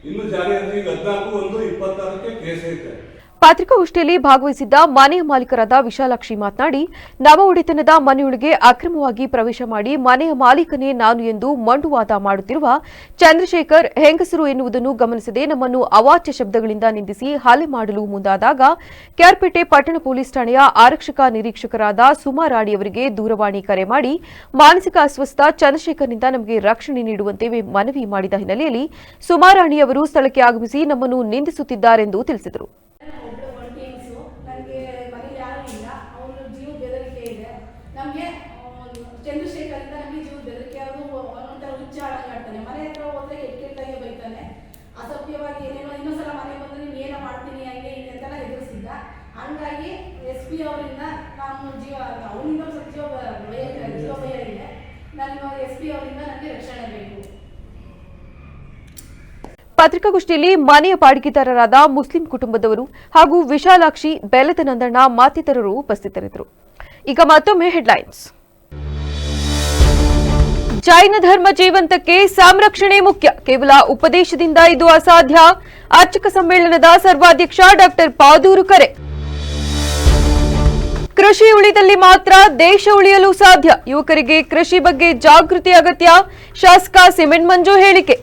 ಇನ್ನು ಜಾರಿ ಈಗ 14/1/26 ಕೇಸ್ ಐತೆ. ಪತ್ರಿಕಾಗೋಷ್ಠಿಯಲ್ಲಿ ಭಾಗವಹಿಸಿದ್ದ ಮನೆಯ ಮಾಲೀಕರಾದ ವಿಶಾಲಾಕ್ಷಿ ಮಾತನಾಡಿ, ನಮ್ಮ ಒಡೆತನದ ಮನೆಯೊಳಗೆ ಅಕ್ರಮವಾಗಿ ಪ್ರವೇಶ ಮಾಡಿ ಮನೆಯ ಮಾಲೀಕನೇ ನಾನು ಎಂದು ಮಂಡುವಾದ ಮಾಡುತ್ತಿರುವ ಚಂದ್ರಶೇಖರ್ ಹೆಂಗಸರು ಎನ್ನುವುದನ್ನು ಗಮನಿಸದೆ ನಮ್ಮನ್ನು ಅವಾಚ್ಯ ಶಬ್ದಗಳಿಂದ ನಿಂದಿಸಿ ಹಲ್ಲೆ ಮಾಡಲು ಮುಂದಾದಾಗ ಕೆಆರ್ಪೇಟೆ ಪಟ್ಟಣ ಪೊಲೀಸ್ ಠಾಣೆಯ ಆರಕ್ಷಕ ನಿರೀಕ್ಷಕರಾದ ಸುಮಾರಾಣಿಯವರಿಗೆ ದೂರವಾಣಿ ಕರೆ ಮಾಡಿ ಮಾನಸಿಕ ಅಸ್ವಸ್ಥ ಚಂದ್ರಶೇಖರ್ನಿಂದ ನಮಗೆ ರಕ್ಷಣೆ ನೀಡುವಂತೆ ಮನವಿ ಮಾಡಿದ ಹಿನ್ನೆಲೆಯಲ್ಲಿ ಸುಮಾರಾಣಿಯವರು ಸ್ಥಳಕ್ಕೆ ಆಗಮಿಸಿ ನಮ್ಮನ್ನು ನಿಂದಿಸುತ್ತಿದ್ದಾರೆಂದು ತಿಳಿಸಿದರು. ಚಂದ್ರಶೇಖರ್ ನಮಗೆ ಜೀವ ಬೆದರಿಕೆ ಅವರು ಒಂಥರ ಹುಚ್ಚ ಆಡ್ತಾನೆ. ಮನೆ ಹತ್ರ ಹೋದ್ರೆ ಕೆಟ್ಟಾಗೆ ಬೈತಾನೆ. ಅಸಭ್ಯವಾಗಿ ಏನೇನೋ ಇನ್ನೊಂದ್ಸಲ ಮನೆ ಬಂದ್ರೆ ನೀನೇನೋ ಮಾಡ್ತೀನಿ ಹಂಗೆ ಹಿಂಗೆ ಅಂತೆಲ್ಲ ಎದುರಿಸಿದ್ದ. ಹಂಗಾಗಿ SP ಅವರಿಂದ ನಾನು ಅವನಿಂದ ಜೀವ ಭಯ ಇದೆ. ನಾನು SP ಅವರಿಂದ ನನಗೆ ರಕ್ಷಣೆ ಬೇಕು. ಪತ್ರಿಕಾಗೋಷ್ಠಿಯಲ್ಲಿ ಮನೆಯ ಬಾಡಿಗೆದಾರರಾದ ಮುಸ್ಲಿಂ ಕುಟುಂಬದವರು ಹಾಗೂ ವಿಶಾಲಾಕ್ಷಿ, ಬೆಲ್ಲದ ನಂದಣ್ಣ ಮತ್ತಿತರರು ಉಪಸ್ಥಿತರಿದ್ದರು. ಈಗ ಮತ್ತೊಮ್ಮೆ ಹೆಡ್ಲೈನ್ಸ್. ಜೈನ ಧರ್ಮ ಜೀವಂತಕ್ಕೆ ಸಂರಕ್ಷಣೆ ಮುಖ್ಯ, ಕೇವಲ ಉಪದೇಶದಿಂದ ಇದು ಅಸಾಧ್ಯ. ಅರ್ಚಕ ಸಮ್ಮೇಳನದ ಸರ್ವಾಧ್ಯಕ್ಷ ಡಾ ಪಾದೂರು ಕರೆ. ಕೃಷಿ ಉಳಿದಲ್ಲಿ ಮಾತ್ರ ದೇಶ ಉಳಿಯಲು ಸಾಧ್ಯ, ಯುವಕರಿಗೆ ಕೃಷಿ ಬಗ್ಗೆ ಜಾಗೃತಿ ಅಗತ್ಯ. ಶಾಸಕ ಸಿಮೆಂಟ್ ಮಂಜು ಹೇಳಿಕೆ.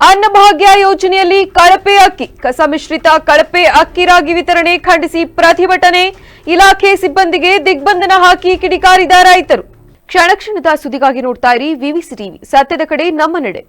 ಅನ್ನಭಾಗ್ಯ ಯೋಜನೆಯಲ್ಲಿ ಕಳಪೆ ಅಕ್ಕಿ, ಕಸ ಮಿಶ್ರಿತ ಕಳಪೆ ಅಕ್ಕಿ ರಾಗಿ ವಿತರಣೆ ಖಂಡಿಸಿ ಪ್ರತಿಭಟನೆ. ಇಲಾಖೆ ಸಿಬ್ಬಂದಿಗೆ ದಿಗ್ಬಂಧನ ಹಾಕಿ ಕಿಡಿಕಾರಿದ ರೈತರು. ಕ್ಷಣ ಕ್ಷಣದ ಸುದ್ದಿಗಾಗಿ ನೋಡ್ತಾ ಇರಿ ವಿವಿಸಿ ಟಿವಿ, ಸತ್ಯದ ಕಡೆ ನಮ್ಮ ನಡೆ.